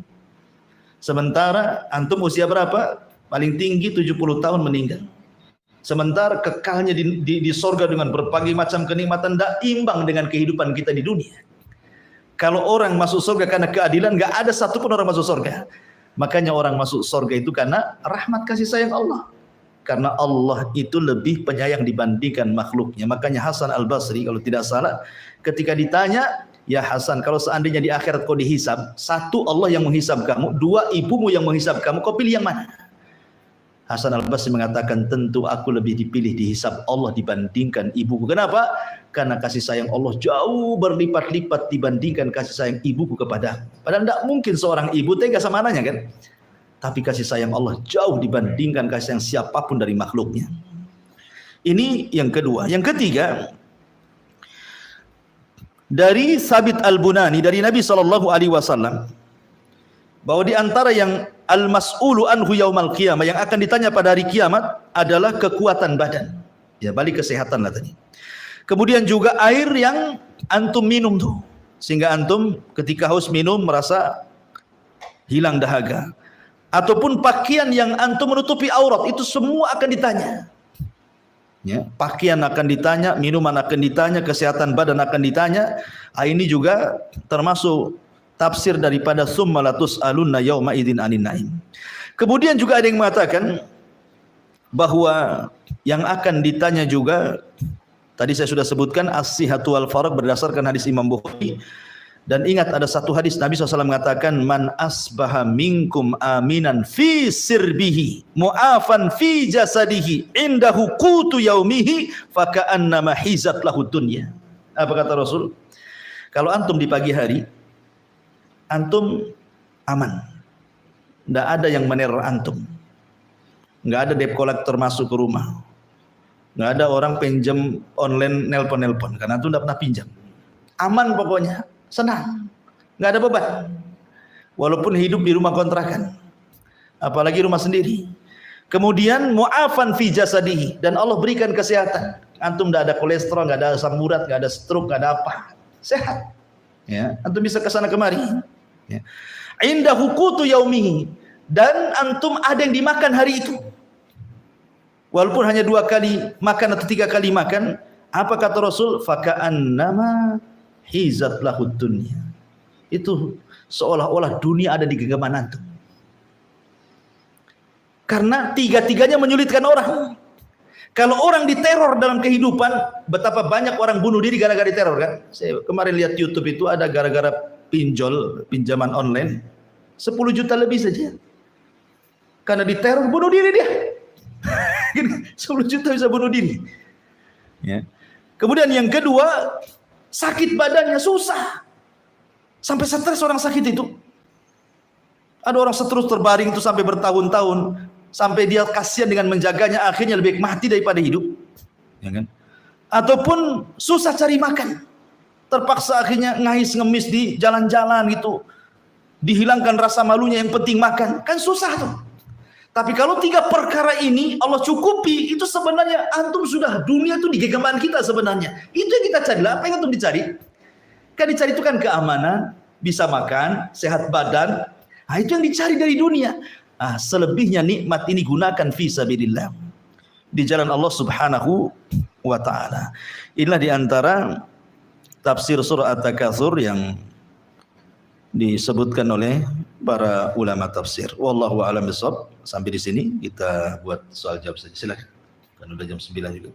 Speaker 2: Sementara antum usia berapa? Paling tinggi 70 tahun meninggal. Sementara kekalnya di sorga dengan berbagai macam kenikmatan tidak imbang dengan kehidupan kita di dunia. Kalau orang masuk surga karena keadilan, nggak ada satupun orang masuk surga. Makanya orang masuk surga itu karena rahmat kasih sayang Allah. Karena Allah itu lebih penyayang dibandingkan makhluknya. Makanya Hasan Al-Basri kalau tidak salah, ketika ditanya, ya Hasan, kalau seandainya di akhirat kau dihisab, 1 Allah yang menghisab kamu, 2 ibumu yang menghisab kamu, kau pilih yang mana? Hasan Al-Basri mengatakan, tentu aku lebih dipilih dihisab Allah dibandingkan ibuku. Kenapa? Karena kasih sayang Allah jauh berlipat-lipat dibandingkan kasih sayang ibuku kepada. Padahal tidak mungkin seorang ibu tega sama anaknya kan? Tapi kasih sayang Allah jauh dibandingkan kasih sayang siapapun dari makhluknya. Ini yang kedua. Yang ketiga, dari Sabit Al-Bunani dari Nabi SAW, bahwa di antara yang al-mas'ulu anhu yaumal qiyamah, yang akan ditanya pada hari kiamat adalah kekuatan badan. Ya, balik kesehatan lah tadi. Kemudian juga air yang antum minum tuh, sehingga antum ketika haus minum merasa hilang dahaga. Ataupun pakaian yang antum menutupi aurat, itu semua akan ditanya. Ya, pakaian akan ditanya, minuman akan ditanya, kesehatan badan akan ditanya. Ini juga termasuk tafsir daripada summa latus'alunna yauma idzin 'anin na'im. Kemudian juga ada yang mengatakan bahwa yang akan ditanya juga, tadi saya sudah sebutkan as-sihhatu wal faragh berdasarkan hadis Imam Bukhari. Dan ingat ada satu hadis Nabi SAW mengatakan, man asbaha minkum aminan fi sirbihi mu'afan fi jasadihi indahu qutu yaumihi faka'annama hizat lahu dunya. Apa kata Rasul? Kalau antum di pagi hari antum aman, tidak ada yang meneror antum, nggak ada debt collector masuk ke rumah, nggak ada orang pinjam online nelpon karena antum tidak pernah pinjam, aman pokoknya, senang, nggak ada beban, walaupun hidup di rumah kontrakan, apalagi rumah sendiri. Kemudian mu'afan fi jasadihi, dan Allah berikan kesehatan, antum tidak ada kolesterol, nggak ada asam urat, nggak ada stroke, nggak ada apa, sehat. Ya, antum bisa kesana kemari. Ya. Indahu qutu yaumihi, dan antum ada yang dimakan hari itu. Walaupun hanya 2 kali makan atau 3 kali makan, apa kata Rasul? Faka'annama hizat lahud dunya. Itu seolah-olah dunia ada di genggaman antum. Karena 3-tiganya menyulitkan orang. Kalau orang diteror dalam kehidupan, betapa banyak orang bunuh diri gara-gara diteror kan? Saya kemarin lihat YouTube itu ada gara-gara pinjaman online 10 juta lebih saja. Karena diteror bunuh diri dia. 10 juta bisa bunuh diri. Ya. Kemudian yang kedua, sakit badannya susah. Sampai stres orang sakit itu. Ada orang stres terbaring itu sampai bertahun-tahun, sampai dia kasihan dengan menjaganya, akhirnya lebih mati daripada hidup. Ya kan? Ataupun susah cari makan. Terpaksa akhirnya ngais ngemis di jalan-jalan gitu, dihilangkan rasa malunya, yang penting makan, kan susah tuh. Tapi kalau 3 perkara ini Allah cukupi, itu sebenarnya antum sudah, dunia itu di genggaman kita sebenarnya. Itu yang kita cari. Apa yang antum dicari? Kan dicari itu kan keamanan, bisa makan, sehat badan. Nah, itu yang dicari dari dunia. Selebihnya nikmat ini gunakan fi sabilillah, di jalan Allah Subhanahu wa taala. Inilah di antara tafsir surah At-Takatsur yang disebutkan oleh para ulama tafsir. Wallahu a'lam bishawab. Sampai di sini kita buat soal jawab saja. Silakan. Kan udah jam 9 juga.